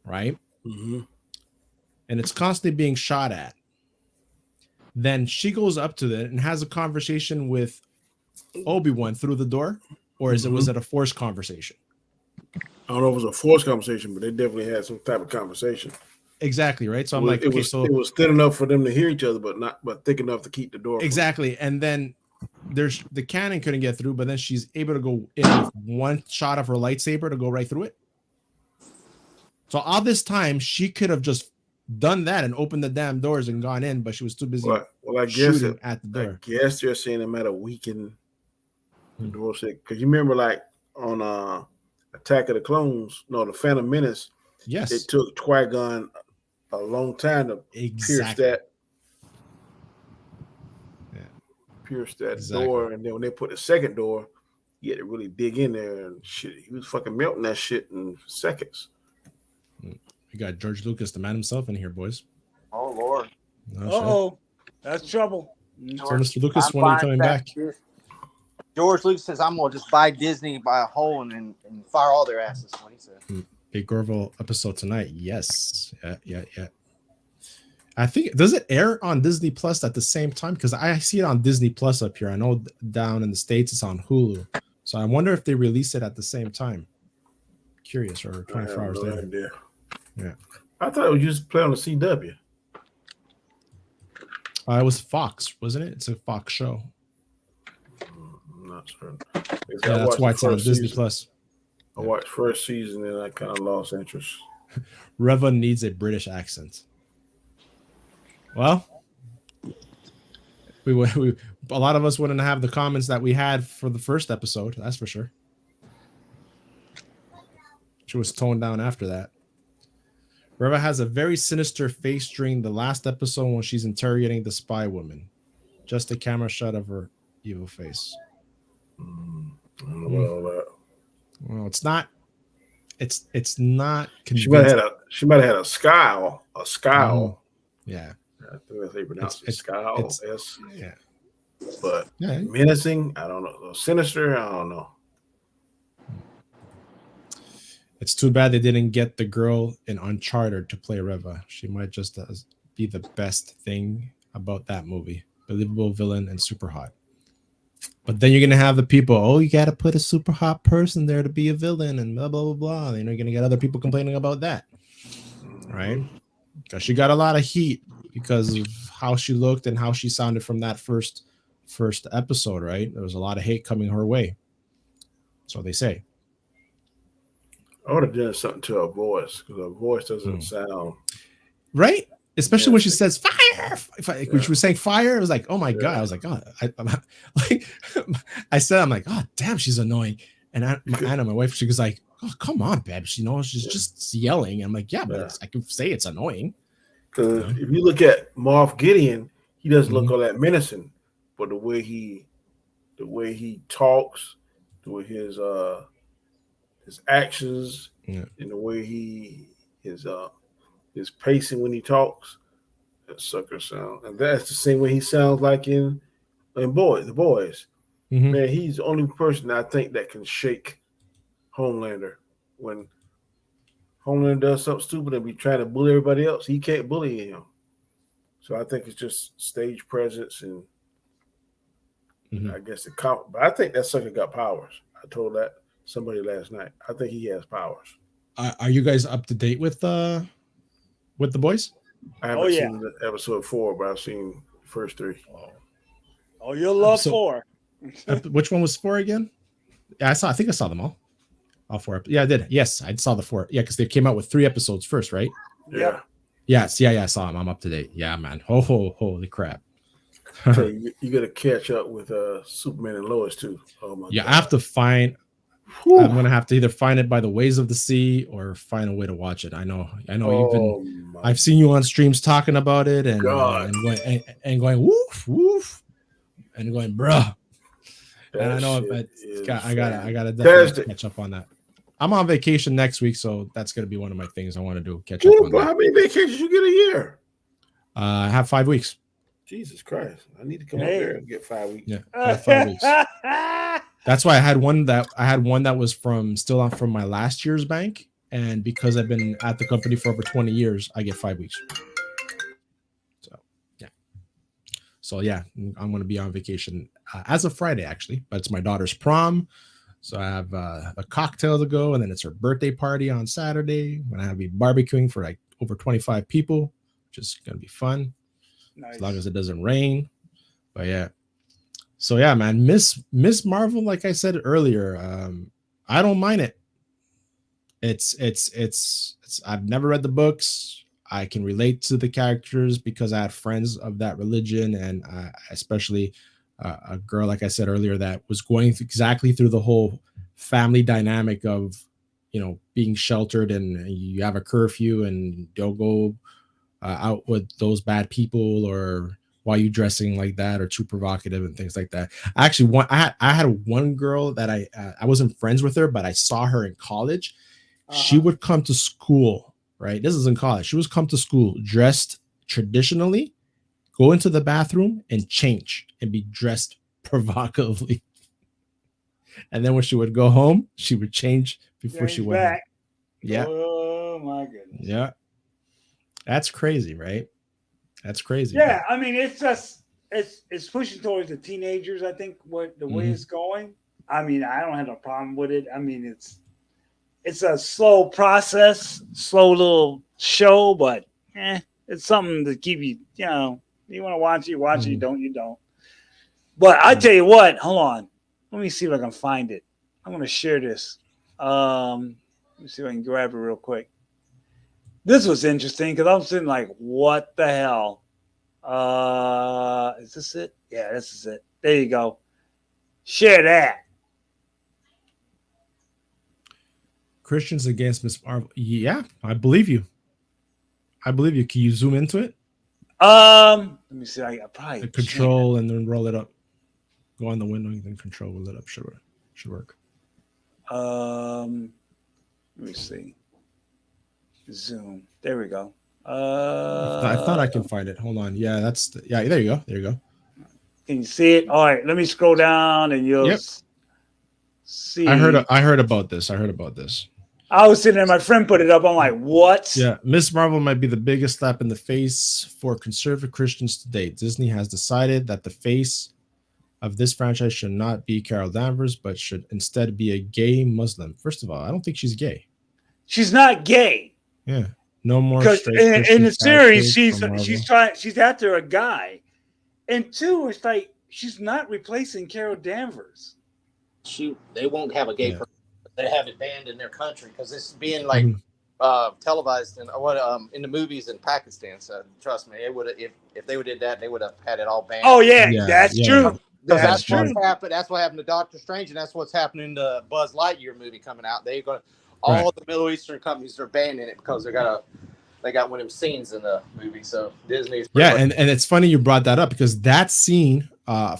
right? Mm-hmm. And it's constantly being shot at. Then she goes up to it and has a conversation with Obi-Wan through the door, or was it a forced conversation? I don't know if it was a forced conversation, but they definitely had some type of conversation. Exactly, right. So it was thin enough for them to hear each other, but thick enough to keep the door. Exactly, and then the cannon couldn't get through, but then she's able to go in with one shot of her lightsaber to go right through it. So all this time, she could have just done that and opened the damn doors and gone in, but she was too busy shooting at the door. I guess they're saying it might have weakened the door, because you remember, like on Attack of the Clones, the Phantom Menace. Yes, it took Qui-Gon a long time to pierce that. Yeah, pierce that door, and then when they put the second door, you had to really dig in there and shit. He was fucking melting that shit in seconds. We got George Lucas, the man himself, in here, boys. Oh Lord! That's trouble. So Mr. Lucas, when are you coming back? George Lucas says, "I'm gonna just buy Disney, buy a hole, and fire all their asses." What he said. Big Orville episode tonight. Yes. Yeah. I think, does it air on Disney Plus at the same time? Because I see it on Disney Plus up here. I know down in the States it's on Hulu. So I wonder if they release it at the same time. Curious, or 24 hours later. Yeah. I thought it was just play on the CW. It was Fox, wasn't it? It's a Fox show. I'm not sure. Yeah, that's why it's on Disney Plus. I watched first season and I kind of lost interest. Reva needs a British accent. Well, we a lot of us wouldn't have the comments that we had for the first episode. That's for sure. She was toned down after that. Reva has a very sinister face during the last episode when she's interrogating the spy woman. Just a camera shot of her evil face. I don't know about all that. Well, it's not. It's not. She might have had a scowl. A scowl. Yeah. I think that's how you pronounce it. Scowl. Yeah. But menacing, I don't know. Sinister, I don't know. It's too bad they didn't get the girl in Uncharted to play Reva. She might just be the best thing about that movie. Believable villain and super hot. But then you're going to have the people, you got to put a super hot person there to be a villain and blah, blah, blah, blah. And you're going to get other people complaining about that. Right? Because she got a lot of heat because of how she looked and how she sounded from that first episode, right? There was a lot of hate coming her way. So they say. I would have done something to her voice because her voice doesn't sound right. Especially when she says fire. When she was saying fire, it was like, oh my god! I was like, oh, I'm like, oh damn, she's annoying. And Anna, my wife, she was like, oh come on, babe. She's just yelling. I'm like, yeah, but I can say it's annoying. Because if you look at Moff Gideon, he doesn't look all that menacing, but the way he talks, the way his actions, and the way his pacing when he talks, that sucker sound, and that's the same way he sounds like in the boys. Man, he's the only person I think that can shake Homelander. When Homelander does something stupid and be trying to bully everybody else, he can't bully him. So I think it's just stage presence and I guess but I think that sucker got powers. I told that somebody last night. I think he has powers. Are you guys up to date with the boys? I haven't seen episode 4, but I've seen the first 3. Oh, you'll love 4. Which one was 4 again? Yeah, I think I saw them all. All 4. Yeah, I did. Yes, I saw the 4. Yeah, because they came out with 3 episodes first, right? Yeah. Yes. Yeah. I saw them. I'm up to date. Yeah, man. Holy crap. So you got to catch up with Superman and Lois too. Oh my Yeah, God. I have to find. Whew. I'm gonna have to either find it by the ways of the sea or find a way to watch it. I know. You've been. I've seen you on streams talking about it and going woof and going bruh. And I know I gotta definitely catch up on that. I'm on vacation next week, so that's gonna be one of my things I want to do. Catch up on that. How many vacations you get a year? I have 5 weeks. Jesus Christ! I need to come up there and get 5 weeks. Yeah, I have 5 weeks. That's why I had one that was from my last year's bank, and because I've been at the company for over 20 years, I get 5 weeks. So yeah, I'm going to be on vacation as of Friday actually, but it's my daughter's prom, so I have a cocktail to go, and then it's her birthday party on Saturday. I'm going to be barbecuing for like over 25 people, which is going to be fun. Nice. As long as it doesn't rain. But yeah. So yeah, man, Miss Marvel, like I said earlier, I don't mind it. It's I've never read the books. I can relate to the characters because I had friends of that religion, and especially a girl, like I said earlier, that was going exactly through the whole family dynamic of, being sheltered, and you have a curfew and don't go out with those bad people, or why are you dressing like that, or too provocative and things like that. Actually, I had one girl that I wasn't friends with her, but I saw her in college. She would come to school, right? This is in college. She would come to school dressed traditionally, go into the bathroom and change and be dressed provocatively. And then when she would go home, she would change before she went back. Yeah. Oh my goodness. Yeah. That's crazy, right? That's crazy. Yeah, I mean, it's just it's pushing towards the teenagers. I think way it's going. I mean, I don't have a problem with it. I mean, it's a slow process, slow little show, but it's something to keep you. You want to watch it, you watch it. You don't. But I tell you what, hold on. Let me see if I can find it. I'm going to share this. Let me see if I can grab it real quick. This was interesting because I'm sitting like, what the hell? Is this it? Yeah, this is it. There you go. Share that. Christians against Miss Marvel. Yeah, I believe you. Can you zoom into it? Let me see. I probably control and then roll it up. Go on the window and then control roll it up. Should work. Let me see. Zoom. There we go. I thought I can find it. Hold on. Yeah, there you go. Can you see it? All right, let me scroll down and you'll see. I heard about this. I was sitting there, my friend put it up. I'm like, what? Yeah, Miss Marvel might be the biggest slap in the face for conservative Christians to date. Disney has decided that the face of this franchise should not be Carol Danvers, but should instead be a gay Muslim. First of all, I don't think she's gay. She's not gay. Yeah, no more. Because in the series, she's after a guy, and two, it's like she's not replacing Carol Danvers. They won't have a gay person. They have it banned in their country because it's being like televised in the movies in Pakistan. So trust me, it would if they did that, they would have had it all banned. Oh yeah, that's true. That's true. What happened. That's what happened to Doctor Strange, and that's what's happening to Buzz Lightyear movie coming out. They're going all the Middle Eastern companies are banning it because they got one of them scenes in the movie. So Disney's and it's funny you brought that up because that scene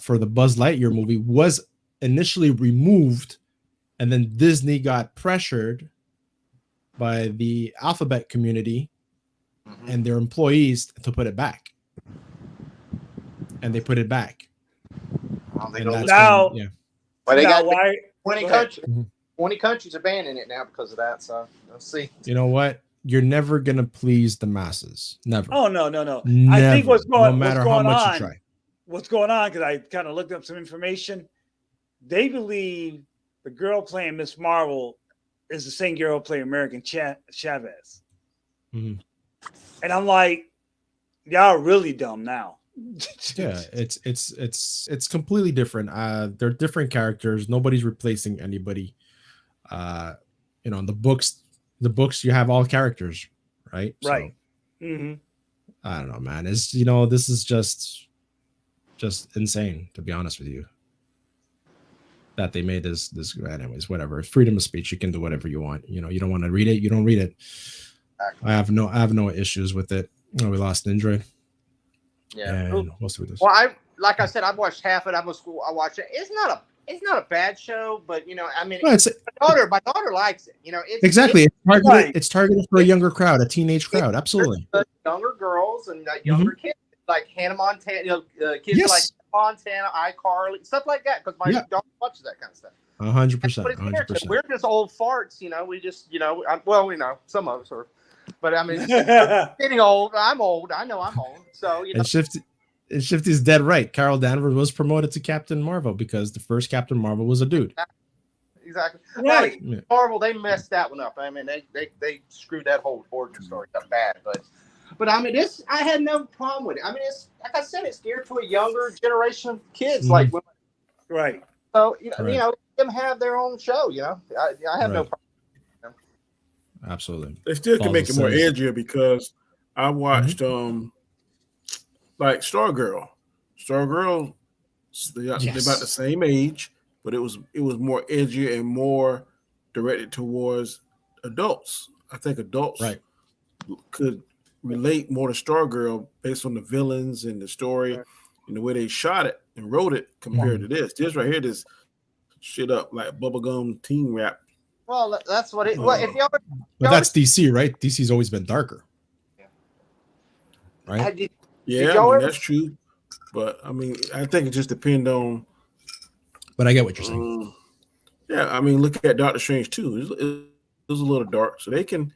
for the Buzz Lightyear movie was initially removed, and then Disney got pressured by the alphabet community and their employees to put it back, and they put it back. Well, they don't now. Well, they got 20 countries. 20 countries are banning it now because of that. So let's see. You know what? You're never gonna please the masses. Never. Oh no. Never. I think what's going no matter how much you try. What's going on? Because I kind of looked up some information. They believe the girl playing Miss Marvel is the same girl playing American Chavez. And I'm like, y'all are really dumb now. Yeah, it's completely different. They're different characters. Nobody's replacing anybody. you know, in the books you have all characters, right? Right. So, I don't know, man. It's, you know, this is just insane, to be honest with you. That they made this anyways, whatever. Freedom of speech, you can do whatever you want. You know, you don't want to read it, you don't read it. I have no issues with it. Oh, we lost Android. Yeah. And we'll see with this. Well, like I said, I've watched half of it. I watched it. It's not a bad show, but you know, I mean, No, my daughter likes it. You know, exactly. Right. It's targeted for a younger crowd, a teenage crowd. Absolutely. Younger girls and younger kids, like Hannah Montana, you know, kids like Montana, iCarly, stuff like that. Because my daughter watches that kind of stuff. 100%. 100%. We're just old farts, you know. We just, you know, some of us are, but I mean, getting old. I'm old. I know I'm old. So you know. And Shifty's dead right. Carol Danvers was promoted to Captain Marvel because the first Captain Marvel was a dude. Exactly. Right. Marvel, they messed that one up. I mean, they screwed that whole origin story up bad. But I mean, I had no problem with it. I mean, it's like I said, it's geared to a younger generation of kids, like women. Right. So you know, them have their own show. You know, I have no problem. Absolutely. They still can make it more edgier because I watched like Stargirl. Stargirl, they're about the same age, but it was more edgier and more directed towards adults. I think adults could relate more to Stargirl based on the villains and the story and the way they shot it and wrote it compared to this. This right here, this shit up like bubblegum teen rap. Well, that's what it. Well, but that's DC, right? DC's always been darker, right? Yeah, I mean, that's true. But I mean, I think it just depends on. But I get what you're saying. Yeah, I mean, look at Doctor Strange too. It was a little dark, so they can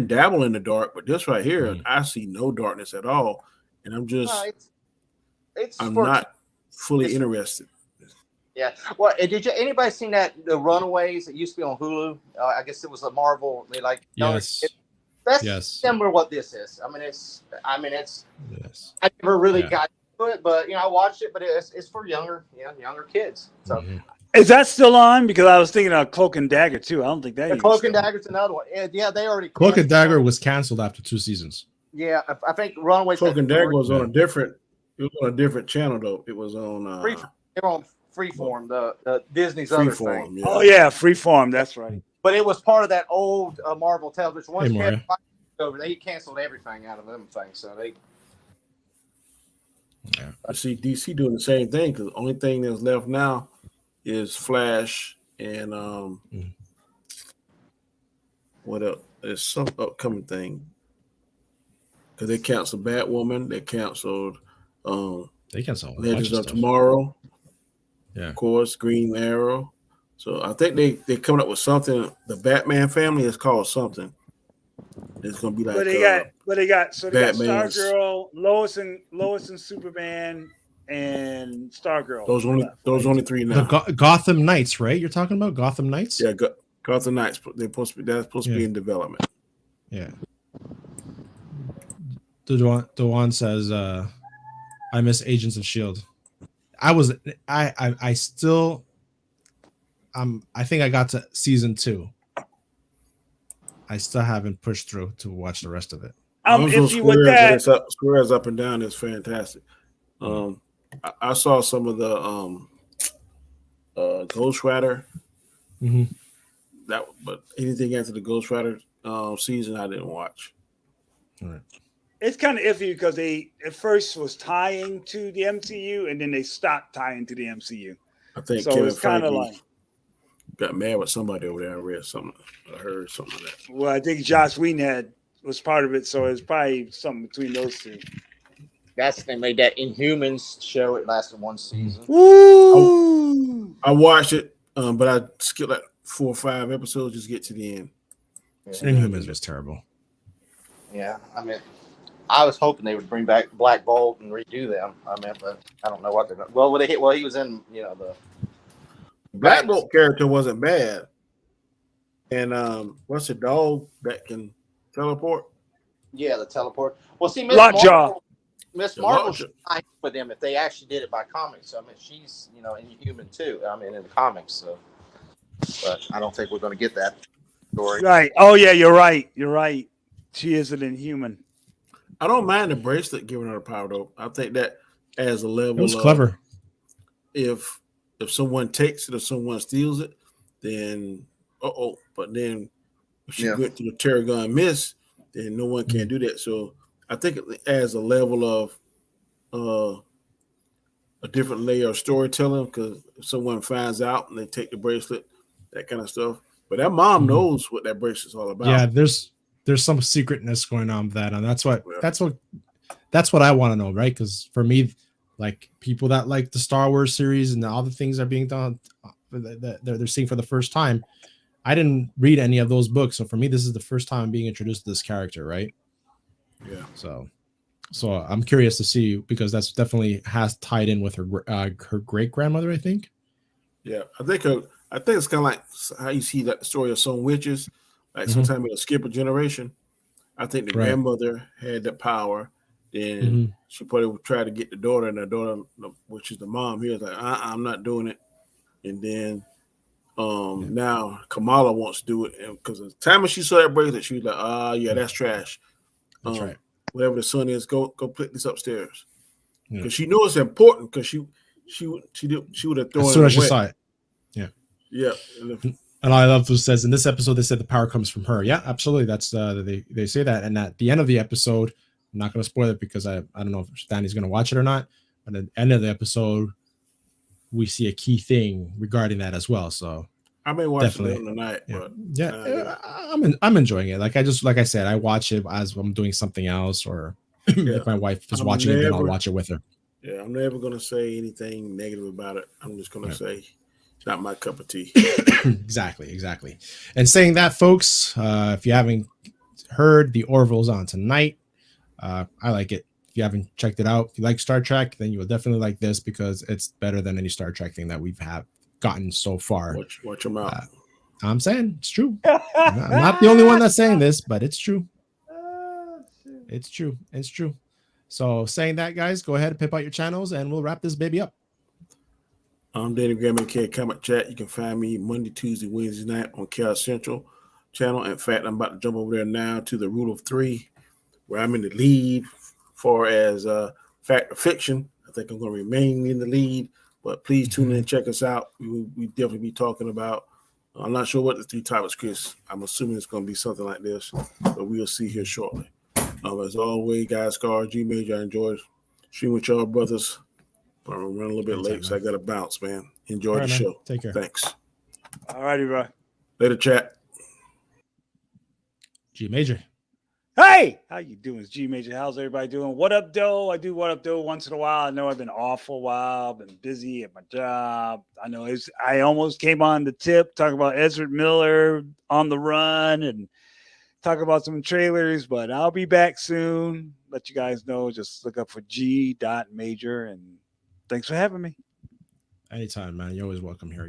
dabble in the dark. But this right here, I see no darkness at all, and I'm just, I'm not fully interested. Yeah. Well, did anybody seen that The Runaways? It used to be on Hulu. I guess it was a Marvel. That's similar to what this is. I mean, it's. I never really got to it, but you know, I watched it. But it's for younger kids. So. Is that still on? Because I was thinking of Cloak and Dagger too. I don't think that. Cloak and Dagger's another one. Yeah, they already. Cloak and Dagger was canceled after 2 seasons. Yeah, I think Runaways. Cloak and Dagger was on a different. It was on a different channel though. It was on. They were on Freeform, the Disney's other thing. Yeah. Oh yeah, Freeform. That's right. But it was part of that old Marvel television. Once Kevin Feige took over, they canceled everything out of them things. So they. Yeah. I see DC doing the same thing because the only thing that's left now is Flash and what else? There's some upcoming thing because they canceled Batwoman. They canceled. Legends of Tomorrow. Yeah, of course, Green Arrow. So I think they're coming up with something. The Batman family is called something. It's gonna be like. They got Stargirl, Lois and Superman, and Stargirl. Those only 3 now. The Gotham Knights, right? You're talking about Gotham Knights? Yeah, Gotham Knights. That's supposed to be in development. Yeah. Dewan says, "I miss Agents of Shield." I think I got to season 2. I still haven't pushed through to watch the rest of it. If you with that, squares up and down is fantastic. I saw some of the Ghost Rider. But anything after the Ghost Rider season, I didn't watch. All right. It's kind of iffy because they at first was tying to the MCU and then they stopped tying to the MCU. I think so. It's kind of like got mad with somebody over there. I heard something like that. Well, I think Joss Whedon was part of it, so it's probably something between those two. That's they made that Inhumans show. It lasted 1 season. Woo! I watched it, but I skipped like 4 or 5 episodes just to get to the end. Inhumans was terrible. Yeah, I mean, I was hoping they would bring back Black Bolt and redo them. I mean, but I don't know what they're going to. Well, he was in, the Black Bolt character wasn't bad. And what's the dog that can teleport? Yeah, the teleport. Well, see, Miss Marvel should fight with them if they actually did it by comics. I mean, she's, Inhuman too. I mean, in the comics. So, but I don't think we're going to get that. story. Right. Oh yeah, you're right. You're right. She is an inhuman. I don't mind the bracelet giving her the power though. I think that as a level It was of clever. if someone takes it or someone steals it, then but then if she went to the Terragon miss, then no one can do that. So I think it adds a level of a different layer of storytelling because if someone finds out and they take the bracelet, that kind of stuff. But that mom knows what that bracelet's all about. Yeah, there's some secretness going on with that, and that's what I want to know, right? Because for me, like people that like the Star Wars series and all the things that are being done that they're seeing for the first time, I didn't read any of those books, so for me, this is the first time I'm being introduced to this character, right? Yeah. So I'm curious to see because that's definitely has tied in with her great grandmother, I think. Yeah, I think it's kind of like how you see that story of some witches. Like sometimes it'll skip a generation. I think the grandmother had the power. Then she probably would try to get the daughter, and the daughter, which is the mom here, is like, I'm not doing it. And then now Kamala wants to do it. And because the time when she saw that bracelet, she was like, yeah, that's trash. That's right. Whatever the son is, go put this upstairs. Because she knows it's important because she would have thrown it away. As soon as she saw it. Yeah. Yeah. And I love who says in this episode, they said the power comes from her. Yeah, absolutely. That's they say that. And at the end of the episode, I'm not going to spoil it because I don't know if Danny's going to watch it or not. But at the end of the episode, we see a key thing regarding that as well. So I may watch it tonight. Yeah, I'm enjoying it. Like I said, I watch it as I'm doing something else, or if my wife is watching it, then I'll watch it with her. Yeah, I'm never going to say anything negative about it. I'm just going to say it's not my cup of tea. Exactly. And saying that, folks, if you haven't heard, the Orville's on tonight. I like it. If you haven't checked it out, if you like Star Trek, then you will definitely like this because it's better than any Star Trek thing that we've gotten so far. Watch them out. I'm saying it's true. I'm not the only one that's saying this, but it's true. It's true. So saying that, guys, go ahead and pip out your channels and we'll wrap this baby up. I'm Danny Graham and K Comic Chat. You can find me Monday, Tuesday, Wednesday night on Chaos Central channel. In fact, I'm about to jump over there now to the Rule of Three, where I'm in the lead for as fact or fiction. I think I'm going to remain in the lead, but please tune in and check us out. We definitely be talking about. I'm not sure what the 3 topics, Chris. I'm assuming it's going to be something like this, but we'll see here shortly. As always, guys, Scar, G Major, I enjoy streaming with y'all brothers. I'm running a little bit late, so I got to bounce, man. Enjoy the show. Take care. Thanks. All righty, bro. Later, chat. G Major. Hey, how you doing? It's G Major. How's everybody doing? What up, though? I do what up, though, once in a while. I know I've been off for a while. I've been busy at my job. I know I almost came on the tip talking about Ezra Miller on the run and talk about some trailers, but I'll be back soon. Let you guys know. Just look up for G.Major, and thanks for having me. Anytime, man. You're always welcome here,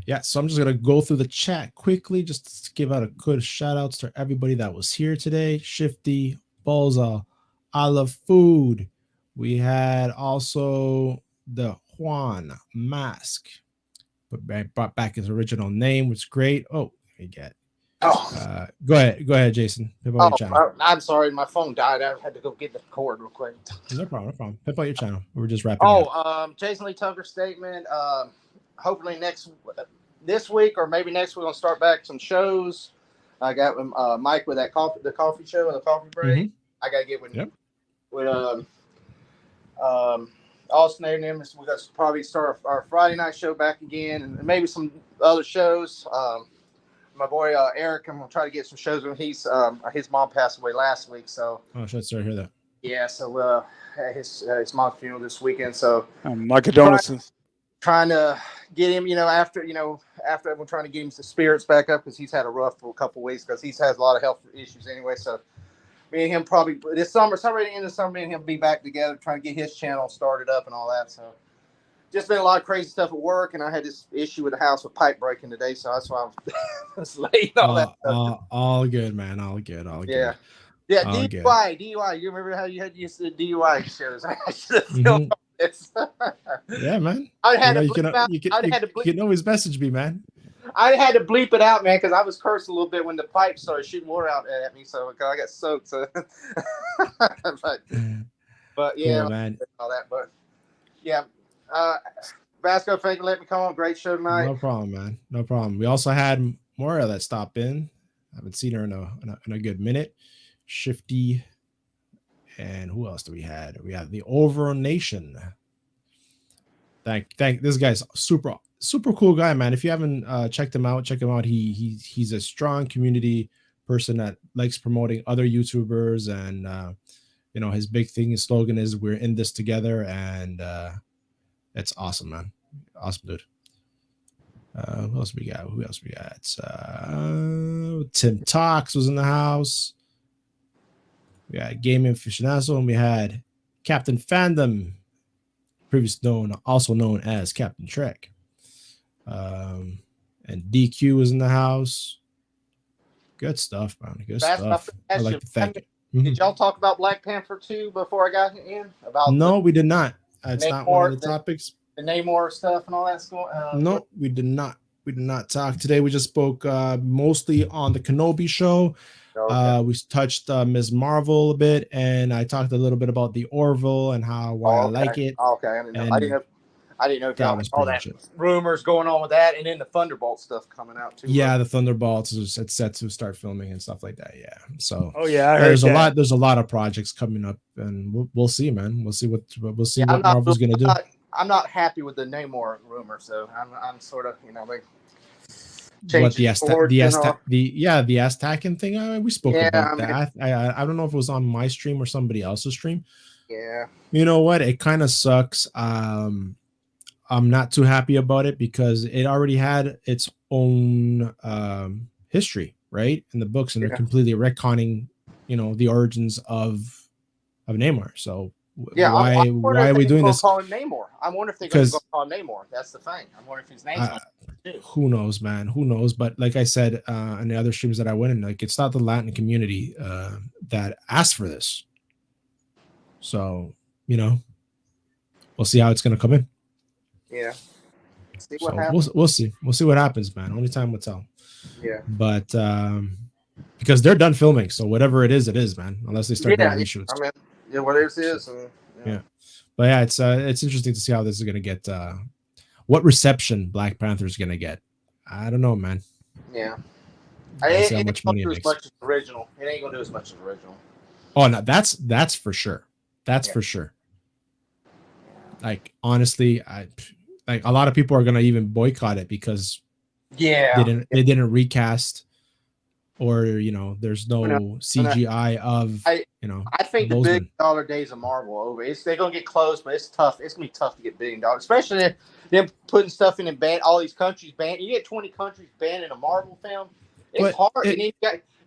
Yeah, so I'm just going to go through the chat quickly, just to give out a good shout outs to everybody that was here today. Shifty, Balza, I Love Food. We had also the Juan Mask, but brought back his original name, which is great. Oh, let me get. Go ahead, Jason. I'm sorry, my phone died. I had to go get the cord real quick. No problem. Pip out your channel. We're just wrapping up. Jason Lee Tucker statement. Hopefully this week or maybe next week, we'll start back some shows. I got Mike with the coffee show and the coffee break. I gotta get with Austin and them. We're gonna probably start our Friday night show back again, and maybe some other shows. My boy Eric, I'm gonna try to get some shows when his mom passed away last week. So sorry to hear that. Yeah, so his mom's funeral this weekend. So my condolences. Trying to get him, after everyone trying to get him some spirits back up because he's had a rough for a couple of weeks because he has a lot of health issues anyway. So me and him probably this summer, somewhere in the summer, me and him be back together trying to get his channel started up and all that. So. Just been a lot of crazy stuff at work, and I had this issue with the house with pipe breaking today, so that's why I was late. All good, man. All good. Yeah. DUI. You remember how you had used to the DUI shows? I should have filmed this. Yeah, man. I had to you can always message me, man. I had to bleep it out, man, because I was cursing a little bit when the pipe started shooting water out at me, so I got soaked. So, but yeah, Cool, man. all that. But yeah, Vasco, thank you for letting me come on. Great show tonight. No problem, man. No problem. We also had Moira that stopped in. I haven't seen her in a good minute. Shifty. And who else do we had? We had the Orville Nation. Thank this guy's super cool guy, man. If you haven't checked him out, check him out. He's a strong community person that likes promoting other YouTubers, and his big thing, his slogan is "We're in this together," and it's awesome, man. Awesome dude. Who else we got? Tim Talks was in the house. We had Gaming Aficionado, and we had Captain Fandom, also known as Captain Trek. And DQ was in the house. Good stuff, man. Good stuff. I'd like to thank you. Did y'all talk about Black Panther 2 before I got in? No, we did not. It's not one of the topics. The Namor stuff and all that stuff? No, we did not. We did not talk today. We just spoke mostly on the Kenobi show. Okay. We touched Ms. Marvel a bit, and I talked a little bit about the Orville and why I like it. Okay, I didn't know if y'all was all that rumors going on with that, and then the Thunderbolt stuff coming out too. Yeah, the Thunderbolts is set to start filming and stuff like that. Yeah, so I heard there's a lot of projects coming up, and we'll see, man. We'll see what Marvel's gonna do. I'm not happy with the Namor rumor, so I'm sort of like. What the Aztecan thing? We spoke about that. I don't know if it was on my stream or somebody else's stream. Yeah. You know what? It kind of sucks. I'm not too happy about it because it already had its own history, right, in the books, and they're completely retconning, the origins of Namor. So why are we doing this? Call him Namor. I wonder if they're going to call him Namor. That's the thing. I wonder if his name's who knows, man? Who knows? But like I said in the other streams that I went in, it's not the Latin community that asked for this. So we'll see how it's going to come in. Yeah. See what happens. We'll see. We'll see what happens, man. Only time will tell. Yeah. But because they're done filming, so whatever it is, man. Unless they start doing reshoots. I mean, whatever it is. Yeah. But yeah, it's interesting to see how this is going to get. What reception Black Panther is going to get. I don't know, man. Yeah. It ain't going to do as much as original. It ain't going to do as much as original. Oh, no, that's for sure. That's for sure. Like, honestly, a lot of people are going to even boycott it because they didn't recast, or there's no CGI of I think the $1 billion days of Marvel are over. They're gonna get close, but it's tough. It's gonna be tough to get $1 billion, especially them putting stuff in and ban all these countries banned. You get 20 countries banned in a Marvel film. It's hard.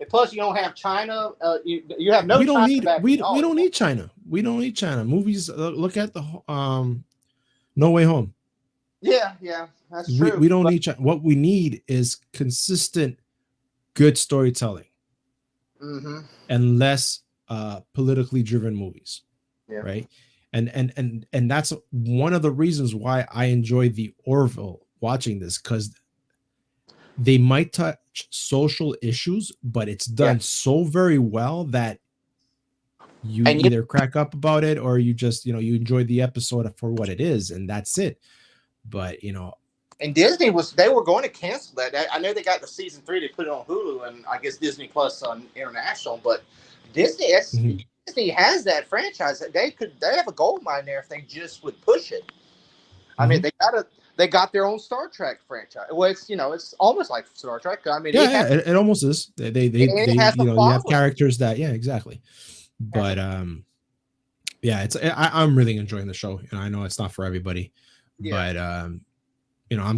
Plus, you don't have China. You have no. We don't need. We don't need China. We don't need China. Movies. Look at the No Way Home. Yeah, that's true. We don't need China. What we need is consistent, good storytelling, and less politically driven movies. Yeah. Right. And that's one of the reasons why I enjoy the Orville watching this, because they might touch social issues, but it's done so very well that you either crack up about it or you just, you enjoy the episode for what it is, and that's it. But and Disney they were going to cancel that. I know they got the season 3, they put it on Hulu and I guess Disney Plus on international, but Disney has that franchise. They have a gold mine there if they just would push it. I mean, they got their own Star Trek franchise. Well, it's almost like Star Trek. I mean, it almost is. They you have characters that exactly. But I'm really enjoying the show, and I know it's not for everybody, but I'm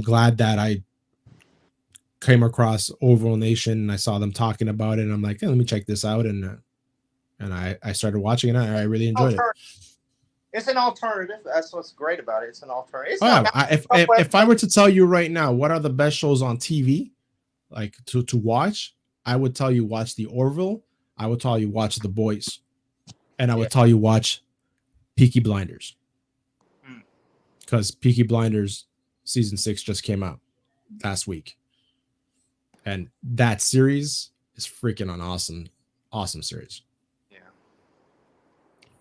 glad that I came across Orville Nation and I saw them talking about it, and I'm like, hey, let me check this out, and I started watching it. And I really enjoyed it. It's an alternative. That's what's great about it. It's an alternative. If I were to tell you right now what are the best shows on TV, like to watch, I would tell you watch the Orville. I would tell you watch The Boys, and I would tell you watch Peaky Blinders, because Peaky Blinders season 6 just came out last week. And that series is freaking an awesome series. Yeah.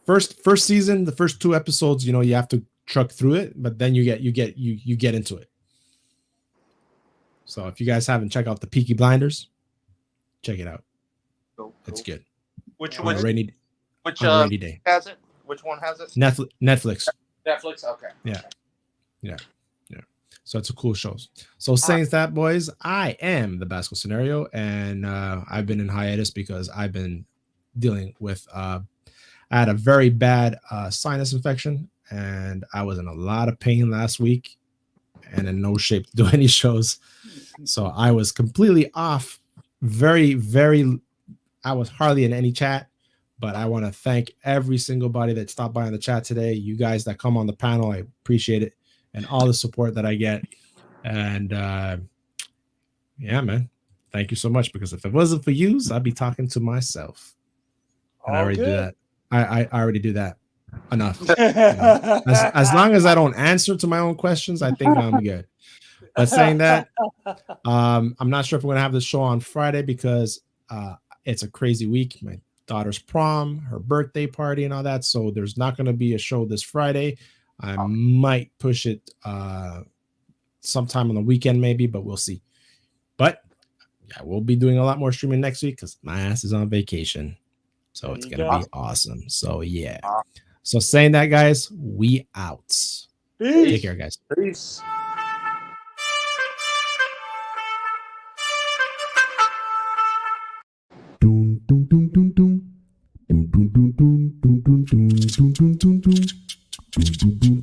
First season, the first 2 episodes, you have to truck through it, but then you get into it. So if you guys haven't checked out the Peaky Blinders, check it out. Cool. It's good. Which on a rainy day. Has it? Which one has it? Netflix. Netflix. Okay. Yeah. So it's a cool show. So saying that, boys, I am the Basco Scenario, and I've been in hiatus because I've been dealing with I had a very bad sinus infection, and I was in a lot of pain last week and in no shape to do any shows. So I was completely off. I was hardly in any chat, but I want to thank every single body that stopped by on the chat today. You guys that come on the panel, I appreciate it. And all the support that I get. And yeah, man, thank you so much, because if it wasn't for you, I'd be talking to myself. And I already do that. I already do that enough. As long as I don't answer to my own questions, I think I'm good. But saying that, I'm not sure if we're going to have the show on Friday because it's a crazy week. My daughter's prom, her birthday party, and all that. So there's not going to be a show this Friday. I might push it sometime on the weekend, maybe, but we'll see. But yeah, we'll be doing a lot more streaming next week because my ass is on vacation. So it's going to be awesome. So yeah. So saying that, guys, we out. Peace. Take care, guys. Peace. Dun, dun, dun, dun, dun. Dun, dun, dun, dun, dun, dun, dun, dun, dun, dun, dun. Dun, dun, dun.